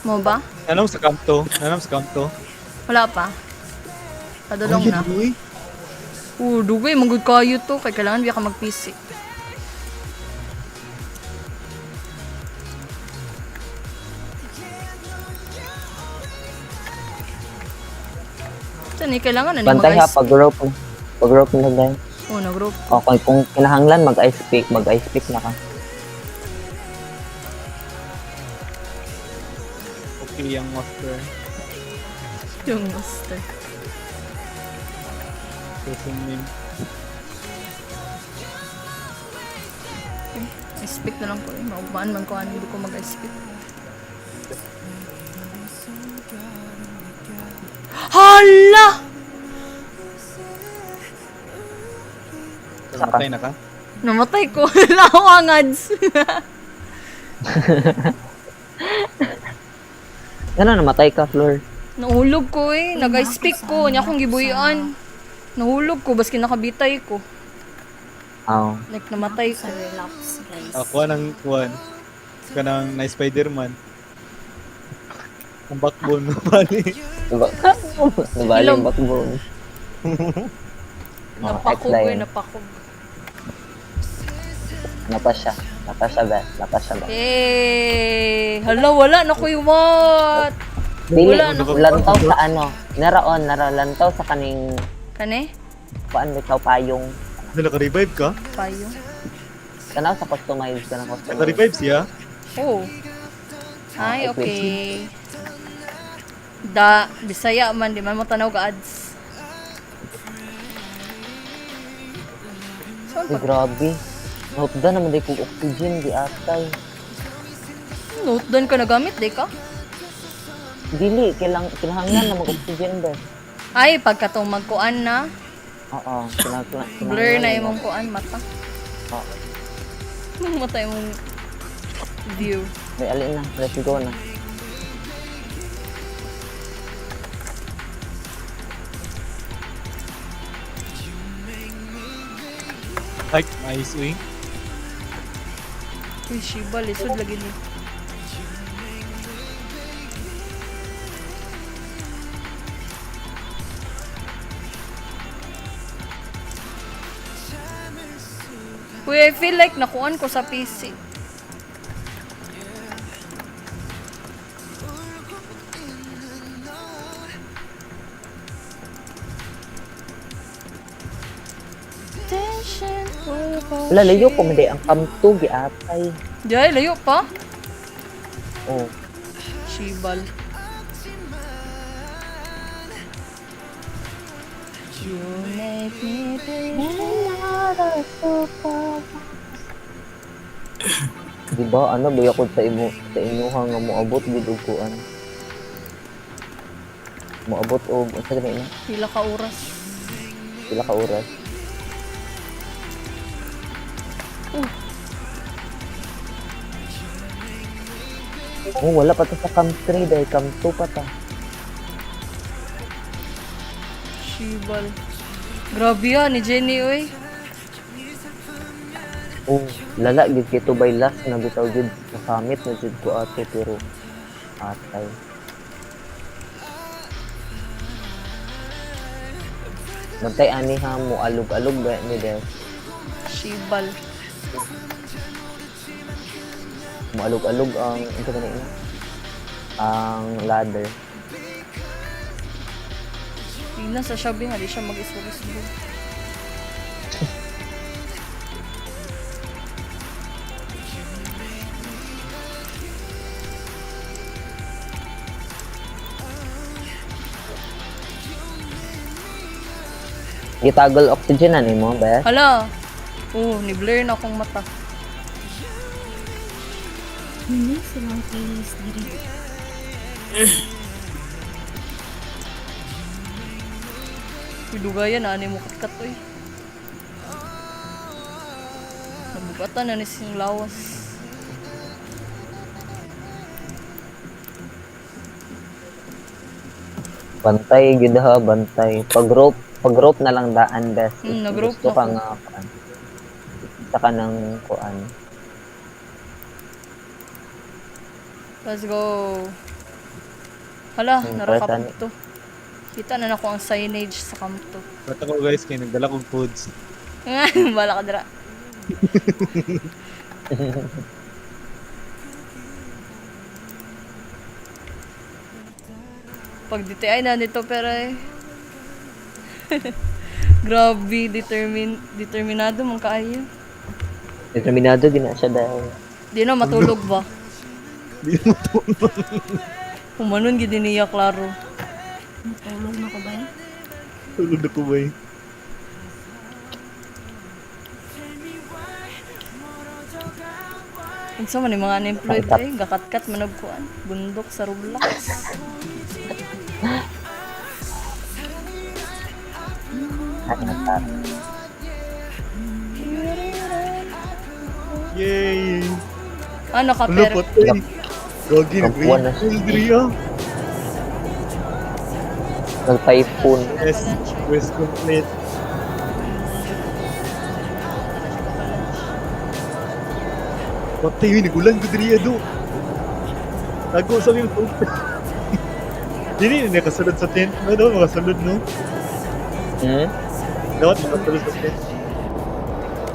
Mo ba? Nanam sa Camp 2. Nanam sa Camp 2. Wala pa. Padulong na. Uy, Dugay, manggod kayo to. Kaya kailangan biya ka mag-PC. Saan eh, kailangan na ni Bantay ha mag-ice. pag rope. Pag rope na dai. Nag-group. Okay, kung kinahanglan mag-ice pick na ka. okay yung master. Yung master. Kusong name. I-speak na lang ko eh. Maubaan man ko ano, hindi ko mag-i-speak. Hala! Namatay na ka? Namatay ko. Lawangads. Ano namatay ka, Flor? Nahulog ko eh. Nag-i-speak ko. Nya akong gibuyan. Nahulog ko. Baski nakabitay ko. Oh. Like namatay ko. Sa relapse, guys. Kuha ng kuhan. Ka ng na Spider-Man. Ang backbone mo pali. Diba? Nabali Ilong. yung backbone. Napakog ko eh. Napakog. Napasya ba? Eh, hala, wala na ko what? Dili, Wala na. lantaw sa ano. Naralantaw sa kaning Kane? kuan bitaw payong. Dala ka revive ka? Payo. Kanaw sa customized ka na customized. Naka-revive siya? Oh. Ay, Ah, okay. Bisaya man, di man mo tanaw ka ads. Saan Ay, pa? grabe. Notda naman day kong oxygen, di atay. Note doon ka nagamit, di ka? Dili, kinahanglan na mag-oxygen ba? Ay, pagkatong magkuan na, Oo, blur na imong kuan, mata. Oo. Mata imong view. May alin na, let's go na. Ay, nice, uy. Uy, Shiba, lisod lagi ni. Uy, I feel like nakuan ko sa PC. Wala, layo ko, hindi. Ang kamto, giapay. Jay, layo pa. Oh. Shibal. You make me Di ba, ano, buyakod sa inyo nga moabot, giduguan. Moabot o, sa ganun na, Pila ka oras. sila ka oras. Oh, wala pa to sa Camp 3 dahil Camp 2 pa ta. Shibal. Grabe yan ni Jenny, oy. Oh, lala gid kito by last na bitaw gid sa summit na jud ko ato pero atay. Bantay ani ha mo alog-alog ba ni Des? Shibal. Mo alog-alog ang ito kanina. Ang ladder. Tingnan sa Shopee nga, di siya mag-isbog-isbog. Gitagol oxygen ani mo, Bes? Hala! Oh, ni-blur na akong mata. Hindi silang case diri. Pidugayan na, ani mo katkat, oy. Nabugatan na ni sing lawas. Bantay gid ha, bantay. Pag-rope na lang daan, Bes. Nag-rope Gusto na ka ko. nga kuan. Saka ng kuan. Let's go. Hala, Hmm, narakapag pwede. to. Kita na nako ang signage sa kamto. Ba't ako guys, kayo nagdala kong foods. Bala ka dira. Pag DTI na nito pero eh. Grabe, determinado mong kaayo. Determinado din na siya dahil. Di na matulog ba? Hindi mo to. Humanon gid niya klaro. Matulog na ko ba eh? Tulog na ko ba eh? Unsa man yung mga unemployed eh, gakatkat managkuan, bundok sa Roblox. At natar. Yay! Ano ka Ano pero? po to eh? Gogi, Kampuan na nag-rain. Dria. Nag-typhoon. Yes, quest complete. Patay yun, nagulan ko diri do. Tago sa yung tube. Dili na nakasunod sa tent. Ano, makasunod no? Hmm? Dapat makasunod sa tent.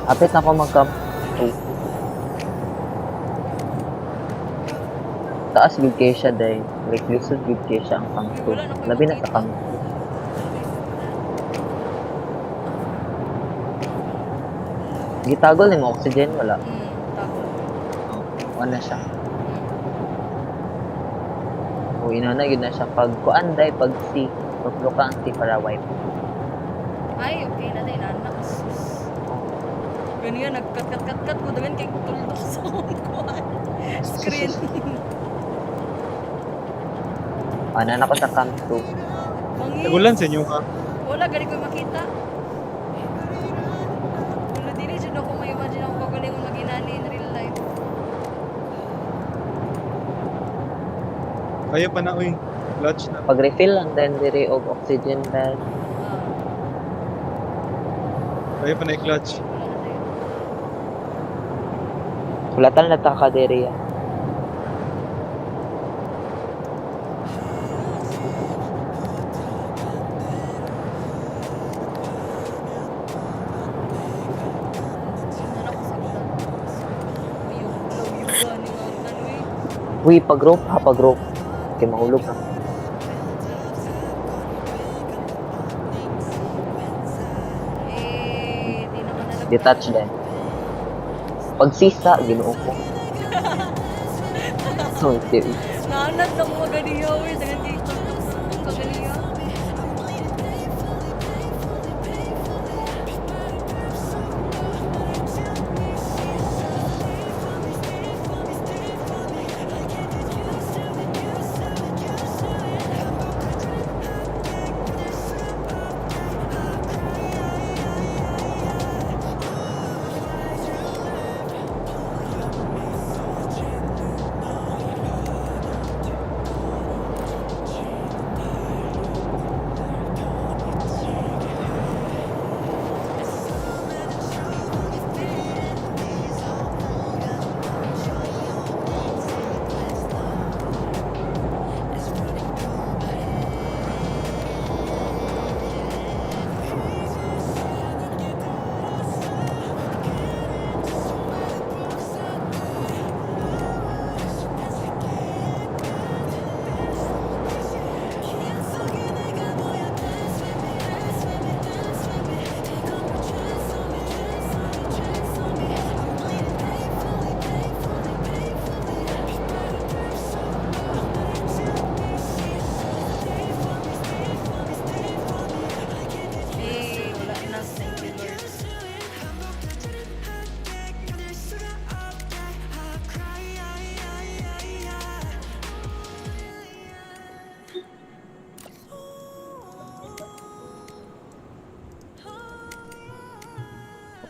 Apit na ako mag-camp 2. Taas gid kay siya dahil. Like, lisod gid kay siya ang camp 2. Labi na sa camp 2. Gitagol ni mo oxygen, wala. Tago. Wala siya. O inana yun na siya pag kuan day pag si ka ang si para wipe. Ay, okay na din anak. Sus. Ganyan nagkat-kat-kat ko dagan kay tuldok sa akong kuan. Screen. Ana na ko sa camp 2. Mangi. Nagulan sa inyo ka. Wala gani ko makita. Wala dili jud ako ma-imagine ako kagaling kung maginani in real life. Kaya pa na, uy. Clutch na. Pag refill lang then diri og oxygen bed. Kaya pa na i-clutch. Wala na tayo. Hulatan na ta ka diri ya. Uy, pag-group ha, pag-group. Okay, mahulog na. Di naman na Detach din. Pagsisa, ginoo ko. So, Naanad na mga ganiya, uy. Dagan dito. Kaganiya. Wala na. Thank you, Lord.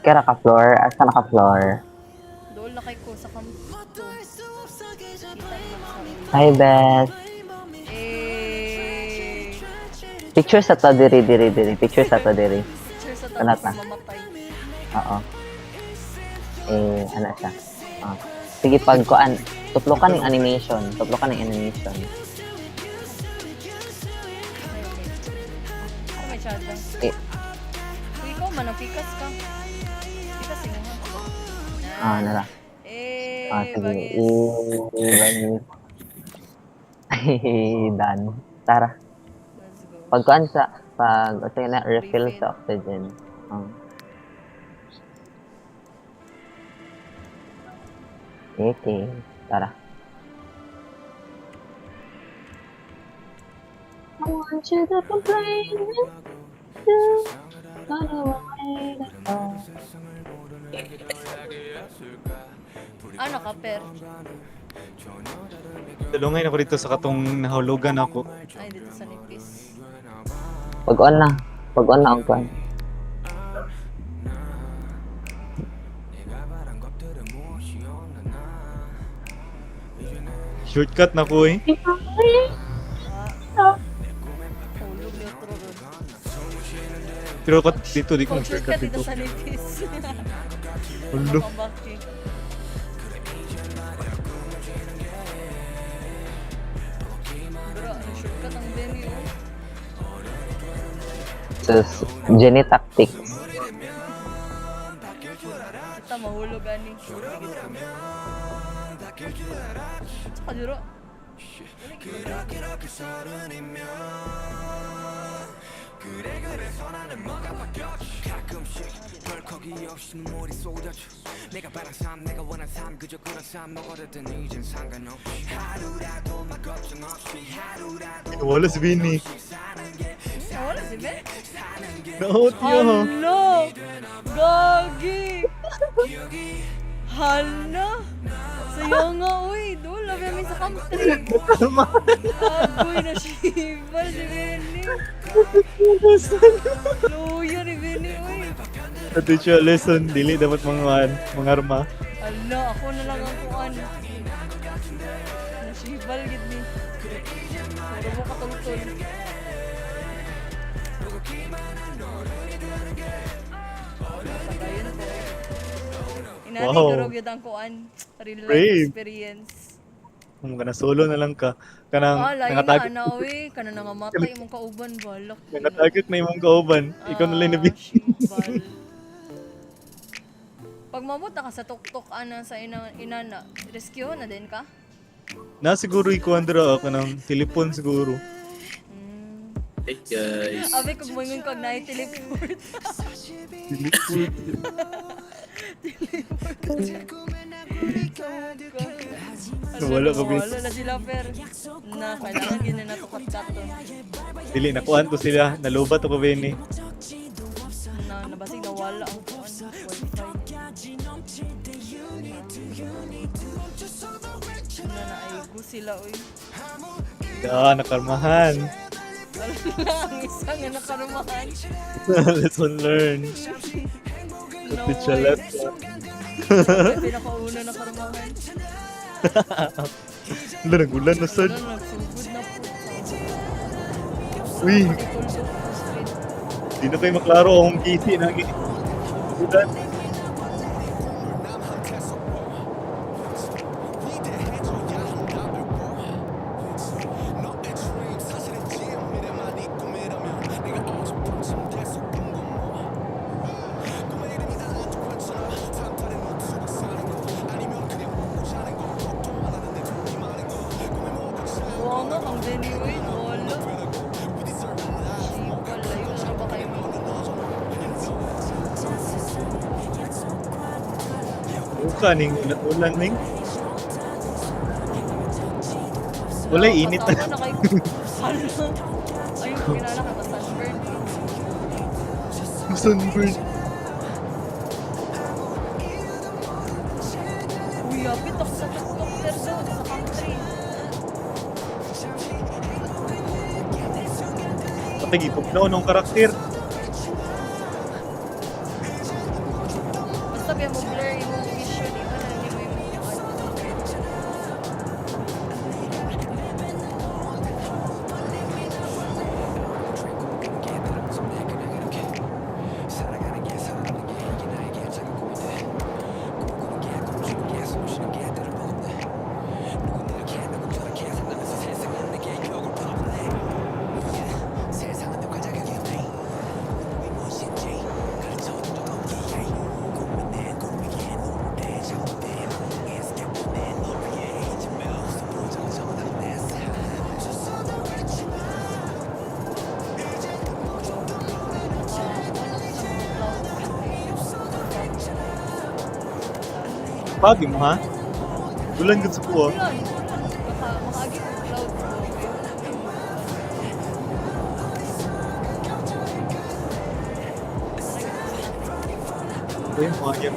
kaya naka-floor. Asa naka-floor? Doon na kay ko sa kamto. Kita naman sa Hi, Beth. Picture sa ta diri. Picture sa ta diri. Cheers sa Ano tapos ta? mamatay. Oo. Ano siya? Sige, pagkuan. Tuplokan ng animation. Ano may chata? Eh. Uy, ikaw man, ang pikas ka. Pikas yung mga. Nara. Sige. Bagis. Done. Tara. Let's go. Pagkuan sa, na, refill sa oxygen. Okay. Tara. I want you to complain Ano ka, per? Tulungay ako dito sa katong nahulugan ako. Ay, dito sa nipis. Pag-on na. Pag-on na ang kuan. Shortcut na ko eh. Hulog na ito ron. Pero kat dito, di ko Kung shortcut shortcut dito dito. sa nipis. Hulo. Mabaki. Bro, ano shortcut ang venue? Jenny Tactics. Kita mahulog ani. Tsaka duro. Wala si Vinny. Wala si Ben? Naot niyo ha. Hala! Gagi! Hala! Sayo nga, uy! Doon, labi namin sa country. Agoy na shiva si Benny. Luya ni Benny, uy! Ito siya lesson, dili dapat mga arma. Hala, ako na lang ang kuan. Nasibal, gid ni. Puro mo katultol. Pagayon ko. Inani Wow. durog yun ang kuan. Real life Brave. experience. Kung ka na solo na lang ka. Kanang Lain nangatagit, na, anawi. Kana na nga matay mong kauban, balak. nangatagit na imong kauban. Ikaw na lang nabi. Shibal. Pag mabuta ka sa tuktok, ana sa inana, rescue na din ka? Na siguro ikuandra ako ng telepon siguro. Hey guys. Abi, kung mo yung kag na-teleport. Nawala ka, Bin. Wala na sila, per. Na, kailangan yun na natukat-kato. Dili, nakuhaan ko sila. Nalubat ako, Benny. Na, nabasig nawala ang kuan. Wifi. Na naaigo sila, uy. Nakarmahan. Wala ang isa nga nakarumahan. Lesson learned. No Teach a way. lesson. Pinakauna nakarumahan. Wala, nagulan na sad. Ano, nagsugod na po. Uy, Tuldok po straight. di na kayo maklaro akong kisi na. Ulan. Wala ang anyway, wala. Sipal, layo na ba kayo? Buka ning ulan ning. Wala init na. Kasama na kayo. Hala. Ayun, kinala ka ba sunburn? Sunburn. Uy, apit ako sa TikTok sa country. Patay, itugnaw ng karakter. Basta biya mo blur yung vision, iba na hindi mo yung Pagi mo ha? Ulan gud sa kuha. Ulan. Makaagi ko cloud ko. Ay, mga yan.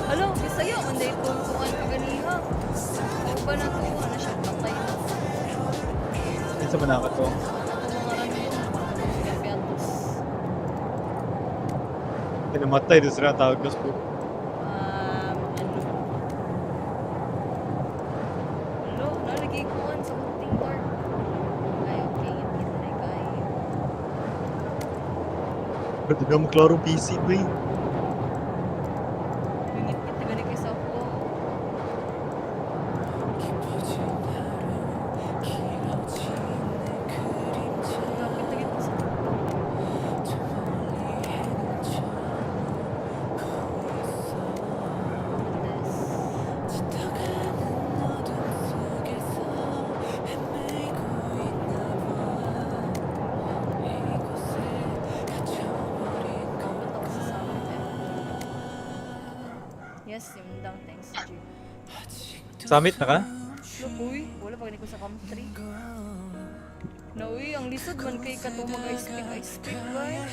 Hello, Bisaya, manday tungkuan ka ganiha. Ako ba na to? Ano siya, patay na. Yan sa manaka to. Ako mga random. Piatos. Kinamatay, doon sila tawag ko sa Ano? Hello, nalagay kuan sa kunting dark. Ay, okay, hindi na kayo. Ba't di na maklaro PC ba eh? Ngit-ngit, di ba na kayo sa ako? Kapit-ngit mo sa Yes, yung dang thanks, G. Summit na ka? Look, uy, wala pa ko sa country. Na uy, ang lisod man kay katong mag-I speak, guy.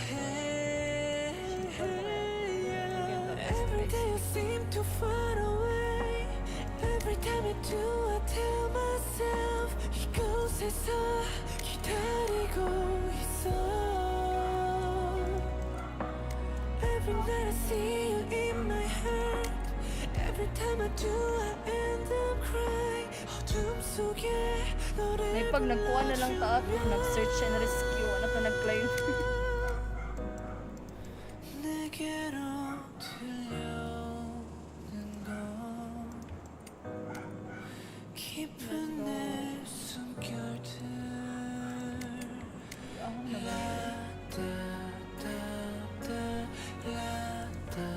Every day you seem too far away. Every time you do, I tell myself 이곳에서 기다리고 있어. Every night I see you in my heart. Every time I do, I end up crying. 어둠 속에 너를 May pag nagkuha na lang taat, nag-search and rescue, ano to nag-claim. 내게로 들려오는 건 깊은 내 숨결들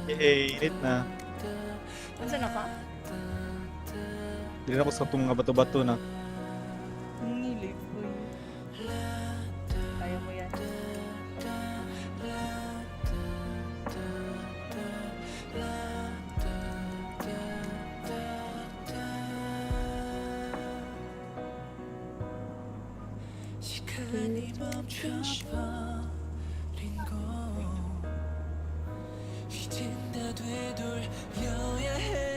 Yay, init na. Ano na ka? Dili na ko sa itong mga bato-bato na. Ngilip ko Kaya mo yan. 시간이 멈춰버린 곳 이젠 다 되돌려야 해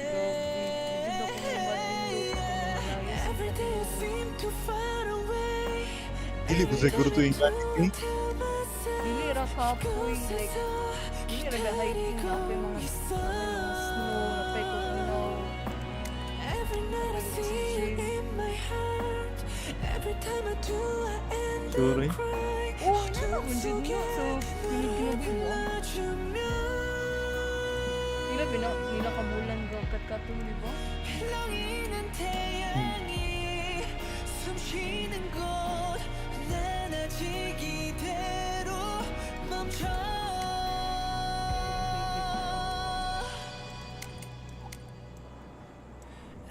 Every day you seem too far away Dili ko siguro ito yung galing. Tell myself Dili ra ka po yung like, dili ra ga-hiking na pa yung mga snow, na pa yung ano. Every night I see you in my heart Every time I do I end Sure, eh? up crying Oh, naman din niya. So, pinag-ginabi mo. Nila kabulan ka kat-katong, di ba? 렁이는 태양이 숨쉬는 곳 난 아직 이대로 멈춰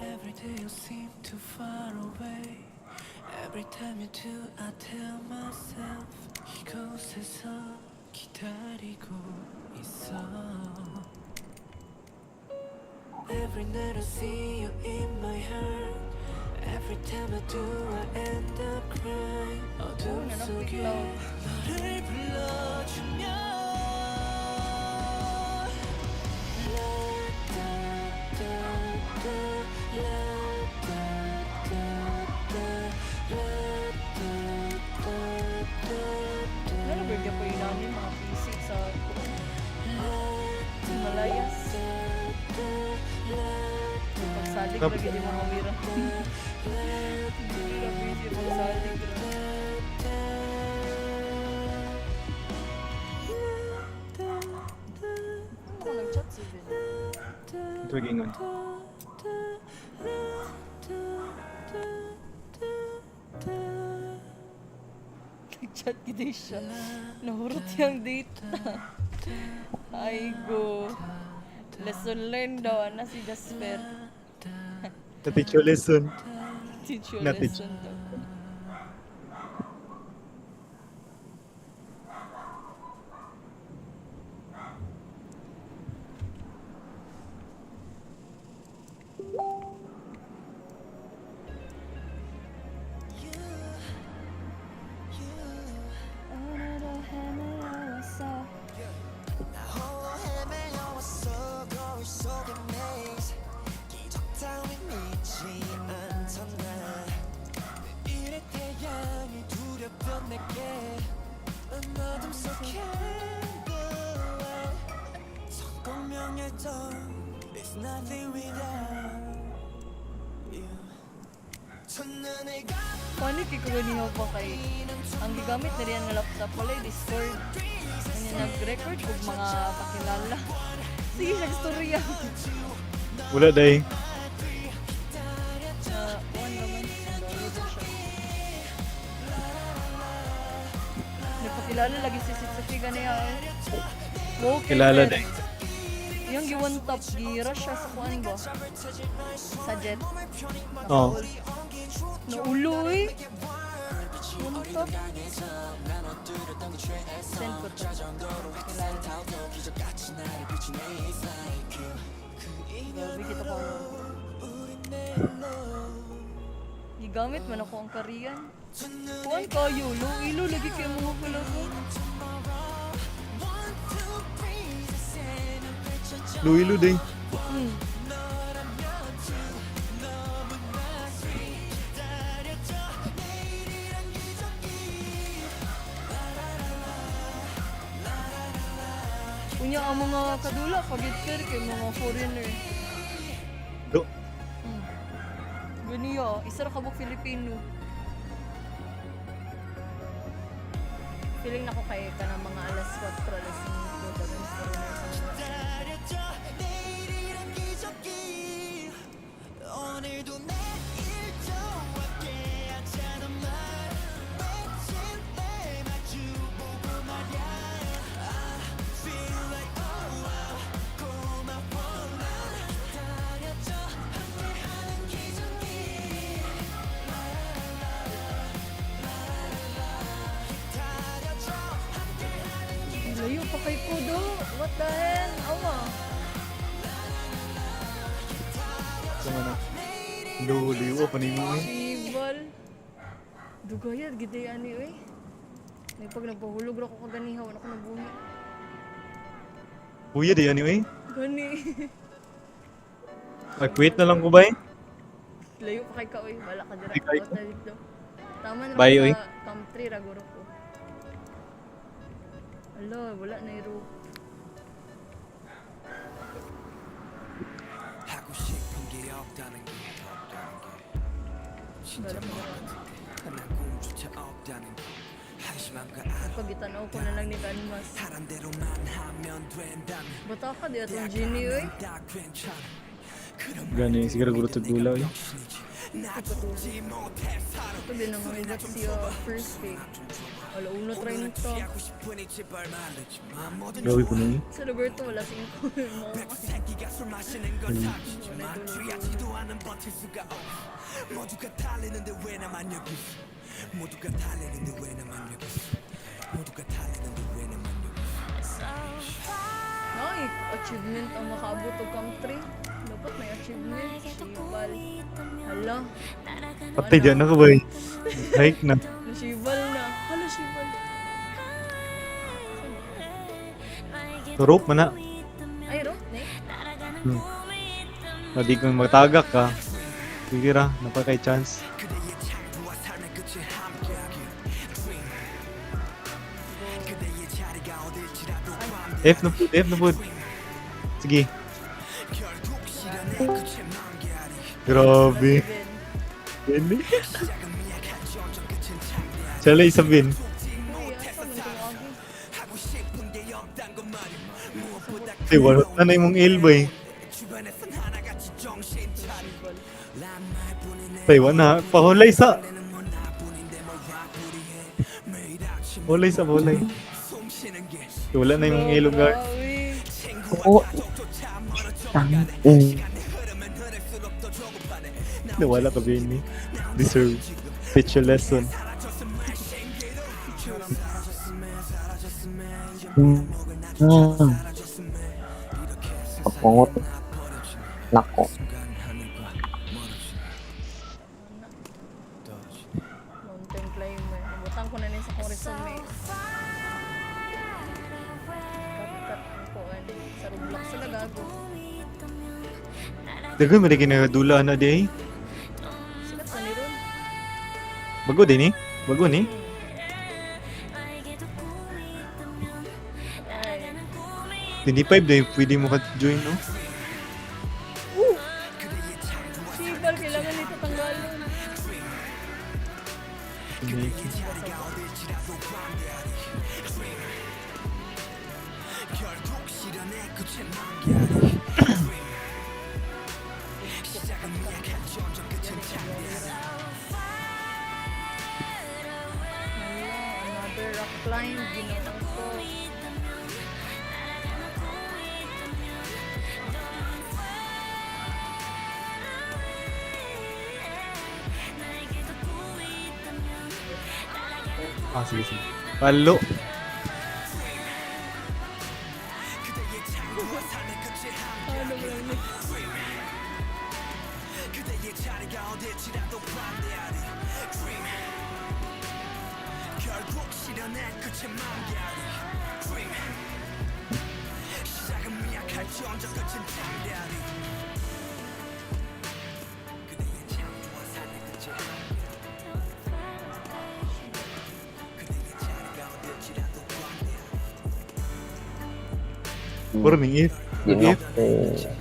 Every day you seem too far away Every time you do I tell myself 이곳에서 기다리고 있어 Every night I see you in my heart Every time I do I end up crying 어둠 속에 너를 불러주면 Nalabag niya po yun namin mga PC sa Himalayas. Pagsalig lagi di mga mira. Hindi na busy pagsalig. Ako nag-chat si Ben. Ito yung ingon. Nag-chat kita siya. Nahurot yung date na. Ay go. Lesson learned daw na si Jasper. Na-teach your lesson. Teach you Na-teach. lesson daw. 오늘도 헤매어왔어. 홀로 헤매어왔어 거울 속의 maze 기적 따윈 믿지 않던 나 이래 태양이 두렵던 내게 넌 어둠 속 candlelight 성공명예도 It's nothing without you 첫눈에 Paano kikagani mo pa kay ang gigamit na riyan nga laptop wala yung Discord. Ano nag-record kung mga pakilala. Sige siya istorya. Wala dahi. One naman. Download siya. Nagpakilala lagi si Sitsuki niya. Okay, Kilala sir. dahi. Yung gi-one top, gi-rush siya sa kuan ba? Sa jet. Oo. Nauloy. One top. Send ko to. Kilala. Grabe kita ko. Gigamit man ako ang Korean. Kuan kayo, ilo lagi kayo mga kalago. Luilo dahi. Unya ang mga kadula, pagitker kay mga foreigner. Do. Ganiyo, isa ra kabuk Filipino. Feeling na ko kay ka ng mga alas 4, alas 5, dagan foreigner sa mga. 기다렸죠 내일이란 기적이 오늘도 내일 저와 함께하자는 말 외친 내 마주보고 말야 I feel like oh wow 고마워 난 기다렸죠 함께하는 기적이 기다렸죠 Layo pa kay Kudo. What the hell? Awa. Sama na. Liwa pa ni mo eh. Sibal. Dugayad, gidi ani oy. May pag nagpahulog ra ko kaganihaw, ako nabuhi. Kuya, di yan eh. Gani. Mag-quit na lang ko ba eh? Layo pa kay ka oy. Wala ka dira. Di kay Out na dito. Tama na Bye, sa oy. Camp 3 ra guro ko. Ala, wala na iro. 하고 싶은 게 없다는 게 진짜 Wala mo. 난 꿈조차 없다는 게 한심한가 알아 Pag itanaw ko na lang ni Kanmas. 하란 대로만 하면 된다면 Bata ka di atong Genie oy. 다 괜찮아 그런 Gani, siguro guro to gulaw eh. 나보지 못해 살아 Ito din ang mga si first pick. Wala uno try nito. 하고 싶으니 제발 말르지 마 모든 Gawi ko na eh. Sa Roberto wala 5 mo. 새끼가 술 마시는 건 사실이지만 취하지도 않은 버틸 수가 없어 모두가 달리는데 왜 나만 여기 있어 모두가 달리는데 왜 나만 여기 있어 모두가 달리는데 왜 나만 여기 있어 Ay, achievement ang makaabot o country. Dapat may achievement. Sibal. Hala, Patay dyan ako ba eh. Hike na. nasibal na. Hala, sibal. Rope man na. Ay, ro, ne? Hindi kung magtagak ka. Sige ra, napakay chance. 그대의 창조와 삶의 끝을 함께하길 Dream 그대의 자리가 어딜지라도 F na food, F na food. Sige. 결국 실현의 끝에 만개하리 Grabe. Ben. Ini. 작은 미약한 점점 끝은 창대하리 Chala isabin. Ay, asa man tumagi. 하고 싶은 게 없단 건 말임 무엇보다 Ay, wala na imong elbow eh. 주변에선 하나같이 정신 차리 란말 뿐이네 Tay, wala. Pahulay sa. 내는 뭐 나뿐인데 뭘 화풀이해 매일 아침 Hulay sa hulay. 숨 쉬는 게 Wala na imong elbow guard. Grabe. 친구와 Oo. 가족조차 멀어져 Tang- 시간이 흐르면 흐를수록 더 조급하네 Nawala ka, Benny. Deserve. Teach your lesson. Kapungot. Nako. Mountain climber. Nabutang ko na rin sa kong resume. Cut ko sa Roblox sila gago. Dagan mo na ginadula na di eh. Sila sa ni ron. Bago din eh. Bago ni. Ay, 25 din pwede mo ka-join no? sibal, kailangan nito tanggalon. 결국 실현의 끝에 만개하리 시작은 미약한 점점 끝은 창대하리 Hala, another rock climb. Ginatang ko. Ah, sige, sige. Palo. 그대의 자리가 어딜지라도 반대하리 Dream 결국 실현의 끝에 만개하리 Dream 시작은 미약할지언정 끝은 창대하리 그대의 창조와 삶의 끝에 그대의 자리가 어딜지라도 반대하리 Puro ning if. Yun If. no.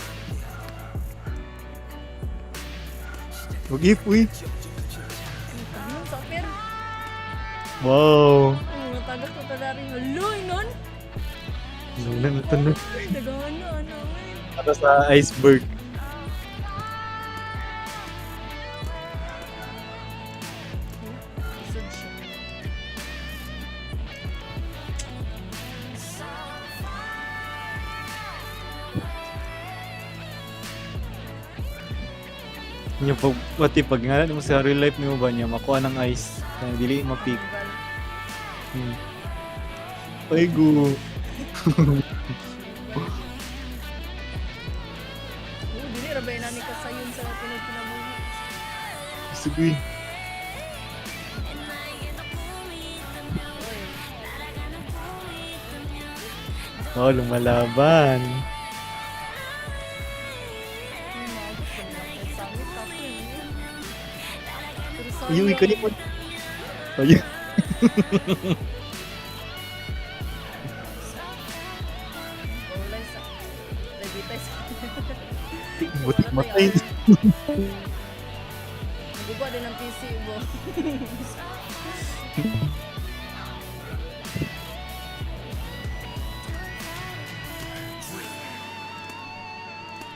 Mag-if, uy. Ayun, sa per. Wow. Matagak ko tadari. Haloy, nun. Nulan na ito na. Dagano, ano. Para sa iceberg. Isod siya. Nya pati pag nga mo sa real life mo ba niya makuha ng ice na dili mapik. Ay go. Dili ra ba nani ka sayon sa pinagpinamuhi. Sige. Oh, lumalaban. Ayun, ikaw mo. Ayun. Butik matay. Guba din ang PC mo.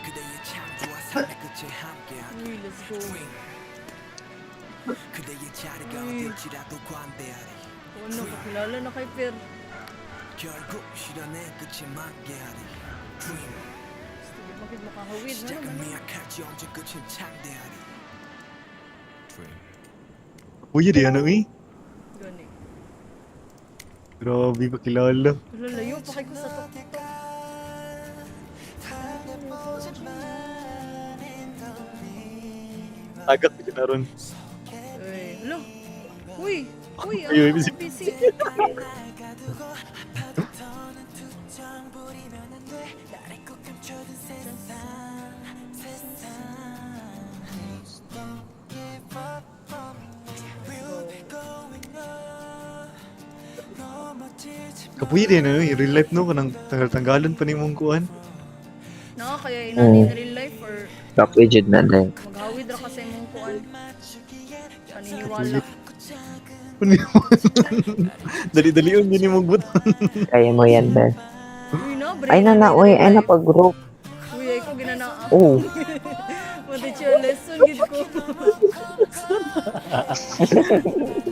그대의 창조와 삶의 끝에 함께하리 Uy, let's go. 그대의 자리가 어딜지라도 관대하리 Ano, kakilala na kay Per. 결국 실현의 끝에 만개하리 Dream Sige, bakit makahawid? Ano 시작은 man? 미약할지 언제 끝은 창대하리 Dream Uy, di ano eh. Gani. Grabe ba kilala. Lalayo pa kay ko sa TikTok. Agak ko na ron. Uy, lo. Uy, uy, Uy, uy, ang busy. busy. Kapuy din ano eh. Real life no. Kanang tanggal-tanggalan pa ni mong kuhan. Na, kaya inani in real life or Kapoy jud na din. maghawid ra kasi mong kuan. Paniniwala. Dali-dali yun. Yun yung magbuton. Kaya mo yan, be. Uy, na, break Ay na na, uy, ay na pag-group. Uy, ay ko ginanaa. Oh, Mati siya lesson, gid ko.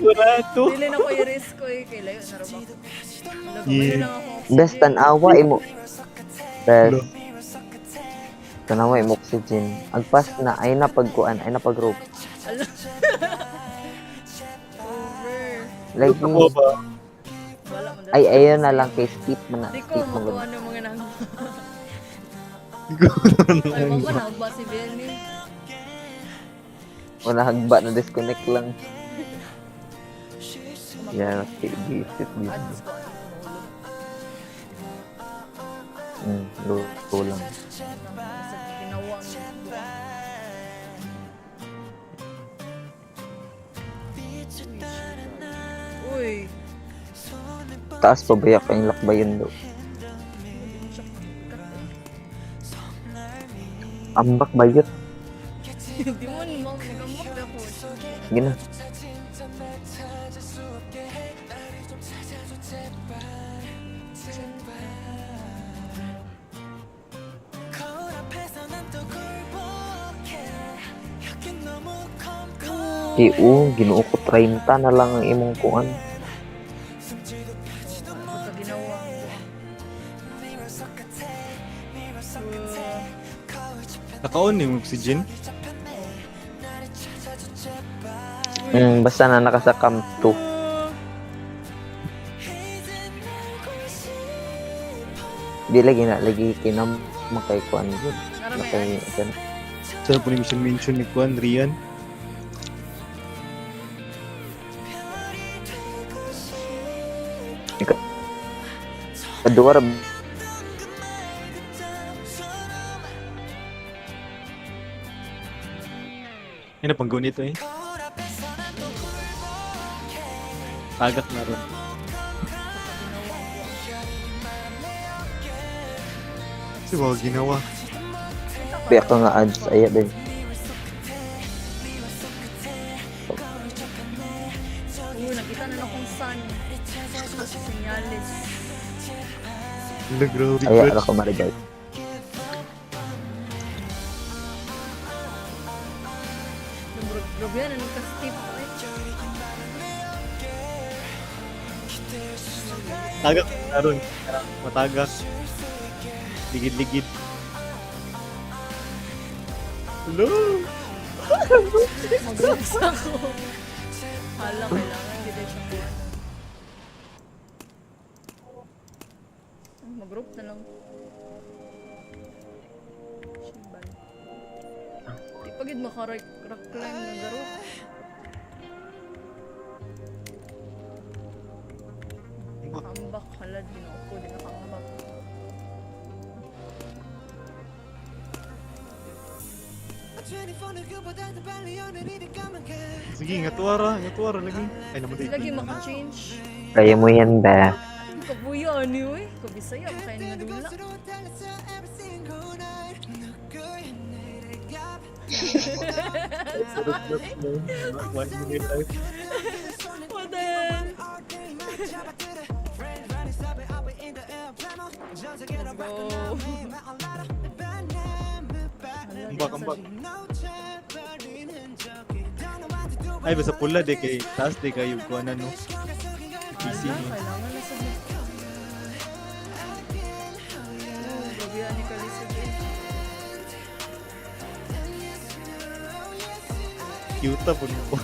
Barato. Dili na ko i-risk ko eh. Kay layo na ra ba? Lagay Yeah. lang ako. best tanawa imo. Best. Hello. Tanawa imo oxygen. Agpas na, ay na pagkuan, ay na pag-group. Ala. Over. Lagi, Ako ba? Wala man ay ayun na lang kay skip mo na. Di ko Skip mo makuha gud. ng mga nang... Ikaw na Ay, mama na ba si Benny? Wala hagba na disconnect lang. Yeah, visit dito. Ads ko. Luto lang. Sa ginawa mo. Uy. Taas pa ba kayong lakbayon do? Ambak bayot. Di mo nagamot ako. Gina. 거울 앞에서 난 또 굴복해 여긴 너무 컴컴 Ginoo ko 30 na lang ang imong kuan. 숨지도 펴지도 Sa ginawa ko. mirror 속 같아 mirror 속 같아 거울 짚은 Naka-on yung oxygen. 잡혔네 나를 찾아줘 제발 Basta na nakasakam to. 이제 날고 싶어 Di lagi na lagi kinam makay kuan gud. Narami Makay ads. kan. Sa po ni mention ni Kuan, Rian. Kadua ra Yan ang panggunit eh. 거울 앞에서 난 또 굴복해 Agak na ron. Kasi mga ginawa. Biya ka nga ads aya din. Grabe, Ay, Grudge. ano ka marigay. Grabe yan, anong ka-steep. Tagak, naroon. Matagak. Ligid-ligid. Hello! Mag-groups ako. Hala, kailangan hindi din siya buwan. Mag-group na lang. Shibal. Di pagid makarock climb ng garo. Nakambak, hala, di na ako, di nakambak. Sige, ngatuara lagi. Ay, naman Di lagi maka-change. Kaya mo yan, be. Kabuya, anyway. Kabisaya, makain nga dula. One minute life. What the hell? Let's go. Ambak. Ay, basta pula de kay taas de kayo ko ano no. PC Hala, niya. kailangan na sa mo. Gabi ni Kalisa din. Cute po mo.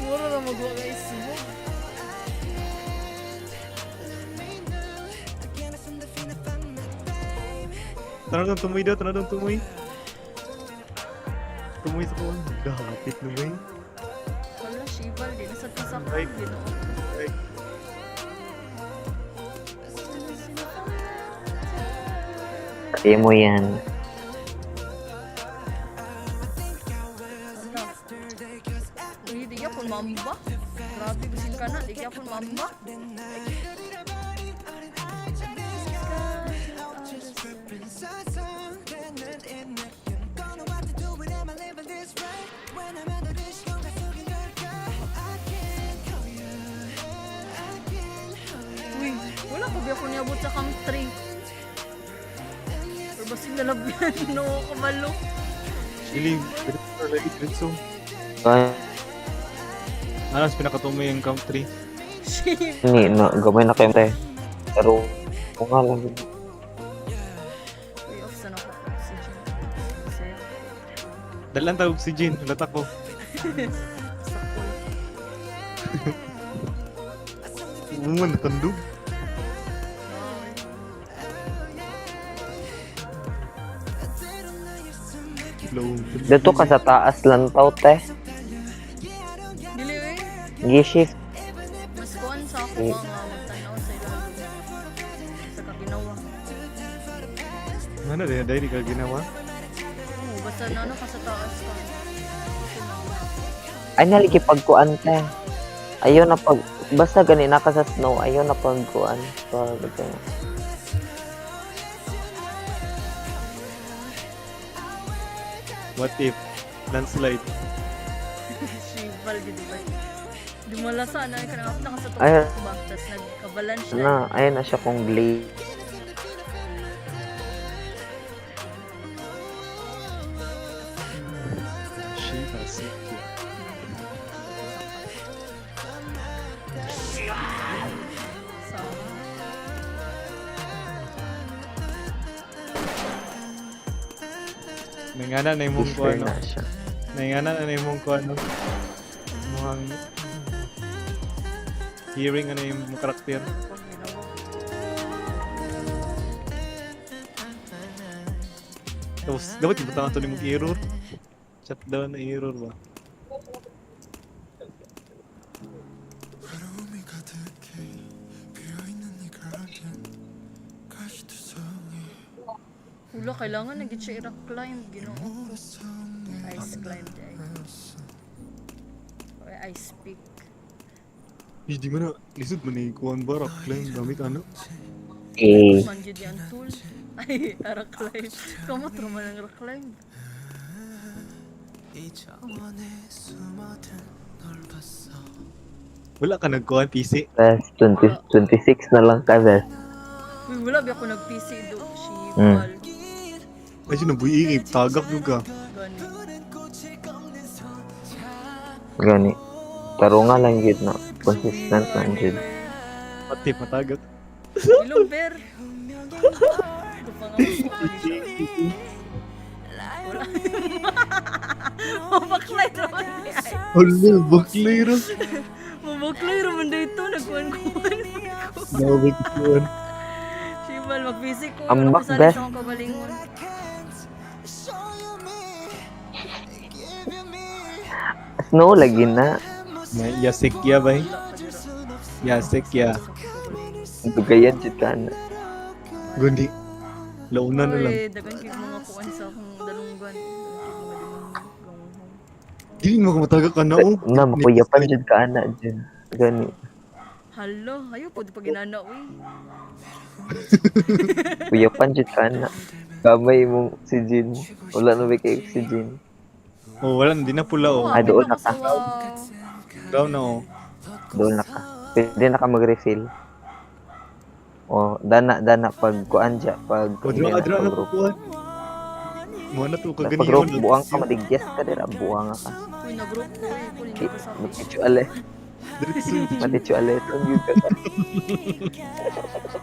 Mura na magawa guys mo. Tanong tumoy daw, tanong tumoy. Tumoy sa kuwan. Gahapit no way. Wala, Shibal. Di na sa pisak. Right. Ginoo. Ay, Kaya mo yan. Uy, di ka pun mamba. Grabe, bisin ka na. Di ka pun mamba. Uy, wala ko biya ko niabot sa camp 3. Pero basin nalabyan, no, kabalo. Dili, diretso lagi diretso. Kaya, Alas pinakatumoy yung country. ni, no, gamay na kayo, te. Pero, kung nga lang. Uy, off sa ako. Oxygen. Kasi, Dalan tawag si Jin, latak ko. sa pool. Umuman, natandog. Low. Dito ka sa taas lang tao, te. Dili, uy. G-shift. Mas kuhan sa ako nga magtanaw sa ilalim. Sa kaginawa. Ano rin, dahil di ka ginawa? Oo, basta na ano ka sa taas ka. Ay, nalikipagkuan, te. Ayaw na pag... Basta ganin na ka sa snow, ayaw na pagkuan. Pag, What if? Landslide. Shibal, di ba? Dumalasa na ka na ka sa Ay. tuktok ba? Tapos nagkabalan siya. na, ayun na siya kung blade. Shit, asik. Sa Nangana na yung mong ko Whisper ano. na siya. Nangana na yung mong ko ano. Mukhang hearing ano yung mong karakter. paginawa. Tapos, dapat yung batang ito ni mong error. Shutdown na error ba? Wala, kailangan nag siya i-rock climb. Ginoo. Ice climb day. Or ice peak. Eh, di mo na, lisod mo na yung kuhan ba? Rock climb, gamit ano? Eh, Man jud yan tool. Ay, rock climb. Kamot naman ang rock climb. Wala ka nagkuhan, PC. best 26 na lang ka, best. Uy, wala ba ako nag-PC do? Shibal. Ay, nabuyi, tagak juga. Gani. Gani. Tarunga lang yun na. Consistent lang yun. Pati, matagak. Hello, Bear. Ito pa nga mo. Wala. Mabaklay naman niya. Hala, baklay ro. Mabaklay naman dito. Nagkuhan-kuhan. Nawag ko. Shibal, mag-PC ko. Ambak, Wala ko Beth. sa akong kagalingon. Snow lagi na. Yasik ya, bay. Yasik ya. Dugayan jud ka na. Gundi. Launa na lang. Uy, dagan kay mga kuan sa akong dalunggan. Dili mo matagak ka na, oh. Na, makuyapan jud ka na dyan. Gani. Hala, ayaw po di pa ginana, uy. Kuyapan jud ka na. Kamay mo si Jin. Wala na ba kayo si Jin? Oh, wala na, di na pula, oh. Ah, doon na ka. Down na, oh. Doon na ka. Pwede na ka mag-refill. O, dana pag kuan dya. Pag O, dra na group. po, Mo na to, Pag kaganiyan. group, buang ka, madigyas ka dira. Buang ka. Uy, nag-group ko, uy. Kunin ko pa sa akin. Matichu ale. Matichu ale. Itong yun ka.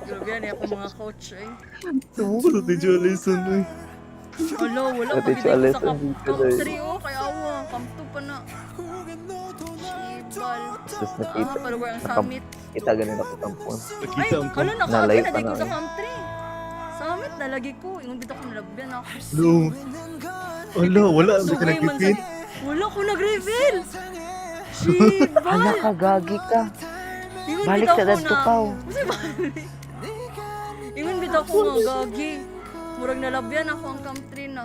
Grabe yan, ako mga coach, eh. Tumo ko sa teacher lesson, eh. Hala, wala Pati pa gid siya ko alis sa ang camp dito, eh. 3, oh. Kaya awa, camp 2 pa na. Shibal. Tapos nakita. Pero where ang summit? Kita ganun ako tampon. Ay, Nakita ang hala, Nalayo nakakita pa na di ko na, sa eh. camp 3. Summit, nalagi ko. Ingon dito ko nalabyan ako. no. Wala, wala. Hindi ka Sugay man nag-repeat. Wala ko nag-reveal. Shibal. Hala ka, gagi ka. Ingon Balik bitaw sa ko dadto na. ka. oh. Kasi balik. Ingon bitaw ko nga, gagi. Murag nalabyan ako ang camp 3 na.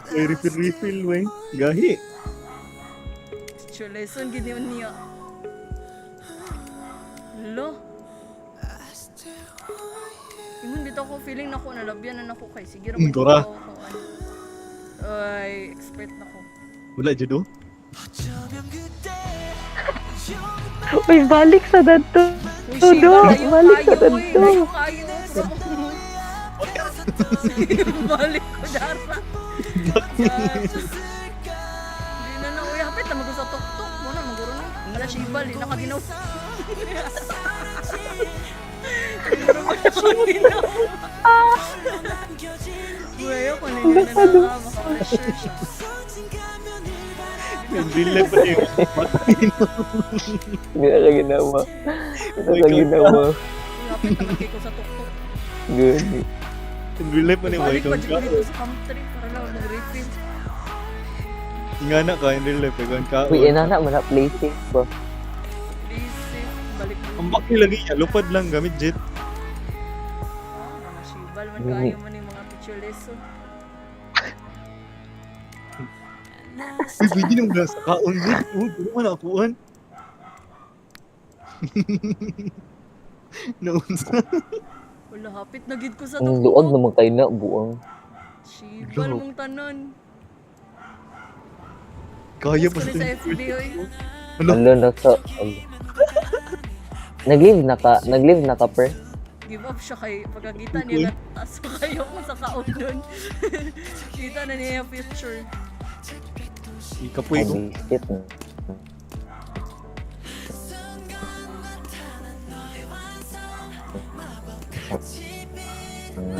May refill, wey. Gahi. Teacher lesson, giniyon niya. Hala. Ingon bitaw ko, feeling na ko, nalabyan na ako kay. Sige raman Dora. ko kung ano. Ay, expert na ko. Wala, Judo. Uy, balik sa dadto. Uy, Todo, Shiba, layo balik kayo, ka uy. dito. Layo kayo. Balik ko, Dara. Hindi na na, uy. Hapit na mag-usa tok-tok. Muna, maguro na. Wala, Shiba, di nakaginaw. Siguro mo nakaginaw. Uy, ako na yun na maka-pressure siya. Hindi lang pa niyo. Hindi na siya ginawa. Ito sa ginawa. Uy, hapit na magkay ko sa tok-tok. Gani. Hindi lang pa niyo. Balik pa Ikaw dito ka. dito sa camp 3 para lang mag-refill. Ingana ka, hindi lang. Ikaw ka. Uy, inana mo na placing ba? Please, safe. Balik mo. Ang baki lagi niya. Lupad lang gamit jet. Mga Shibal man kayo man yung mga picture lesson. Uy, pwede nang nasa kaon jet. Oh, hindi mo nakuhan. Naunsa. Wala, hapit na gid ko sa Ang luag naman kayo na, buang. Shibal mong tanan. Kaya Gusto pa ni sa sa FB, oy. Ano? Alo na sa... Nag-live na ka, per? Give up siya kay pagkakita niya na taso kayo ko sa kaon dun. Kita na niya yung future. Ikapoy ko. Ay, shit.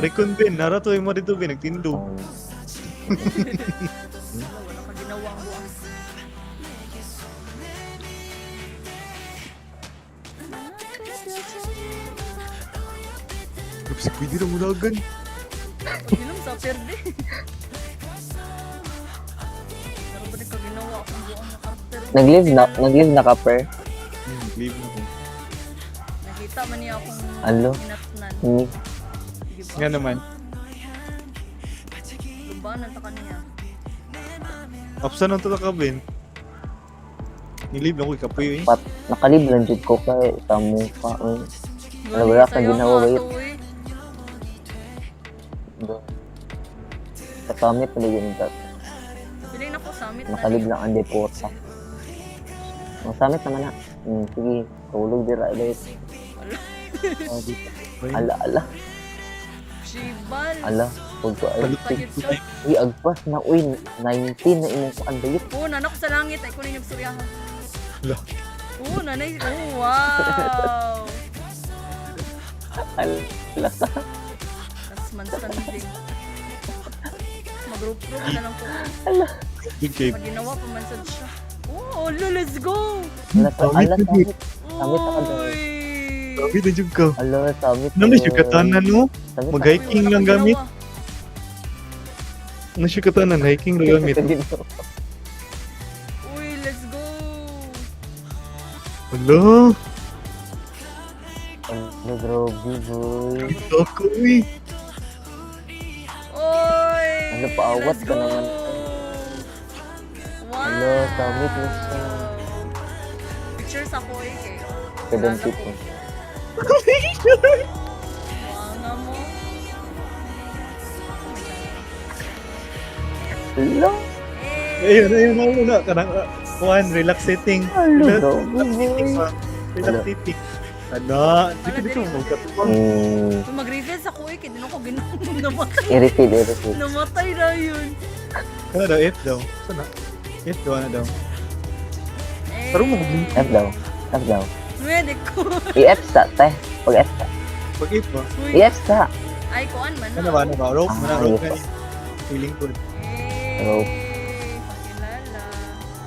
Rekon Ben, narato yung mga dito Ben, nagtindog. Wala ka ginawa ang buwang. Tapos pwede na mulagan. Ginom sa perde. Pero ba ka ginawa akong buwang na after? Nag-live na ka, per? Leave na ko. Nakita man niya akong Ano? hinatnan. Hmm. Give up. Nga naman. Lubanan ta kaniya. Apsa nang tata ka Ben. Nilib na ko ikapoy eh. Nakalib lang jud ko kay sa mukha. Ano wala ka ginawa ba yun? Sa summit na yun ka. Piling na ko summit na. Nakalib lang ang deporta. Ang summit naman na. Sige, tulog dira ulit. Ala, ala. Jibal. Ala, huwag ko ay. Pagit siya. Uy, agpas na. Uy, 19 na imong kuan dayot. Oo, nanak sa langit. Ay, kunin yung suryahan. Ala. Oo, nanay. Oh, wow. Ala. That's man standing. Mag-group-group na lang po. Good kay. Pag ginawa, pamansad siya. Oh, let's go! Ala, Samit, ala, samit. Samit ako daw. Uy! Grabe na jud ka. Ala, samit. Ano siya katanan no? Samit ako. Mag-hiking lang gamit. Ano siya katanan? Hiking lang gamit. Uy, let's go! Ala. Ala, grabe, boy. Ako uy. Uy! Ano, paawat let's ka go! naman. Wow! Ala, samit na siya. Pictures ako eh. Kadang tipo. Wow nga mo. Ala. Ayun na. Kanang, kuhan, relax setting. Ala, Relax grabe, setting boy. pa. Relax setting. Ano? Dito magkatuwang. Kung mag-reveal sa kuya, hindi na ko namatay. Irritate. Namatay na yun. Ano daw? F daw. Sana? F daw, ano daw? Eh, Parang mag-blink. F daw. F daw. Pwede ko. I-F sa, te. Pag F sa. Pag F ba? Uy, I-F sa. ay, kuan man. Ano ba? Rope? Ah, Rope rope. ka feeling good. Eh, Rope. pakilala.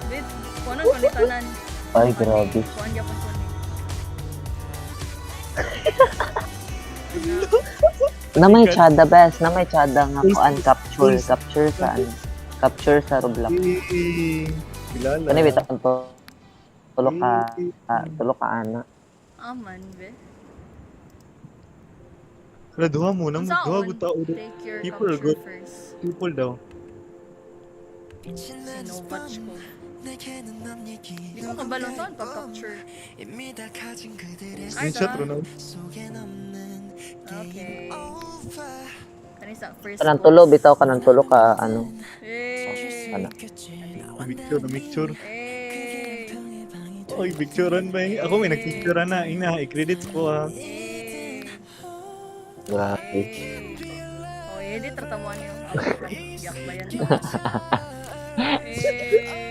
Wait, kuan ang kanitanan. Ay, grabe. Kuan niya pang kuan. Na may tsada, best. Na may tsada nga kuan. Capture sa ano. Capture sa Roblox. Kilala. Ano bitan to? Tulok ka ana. Aman, be. Kala duha mo nang Unsa duha on? gud tao Take your People capture good. first. people daw. Sinowatch ko. Hindi mo kabalong taon pag-capture. Screenshot Ronald. Okay. Kanisa, first Kanang tulo bitaw kanang tulo ka ano. Hey! Ano. Picture. Hey! Oy, picturean ba eh? Ako may nagpicturean na. Ina, i-credits ko ha. Hey! Grabe. Oh, edit, tratamuan niyo. Yak ba yan? Hey!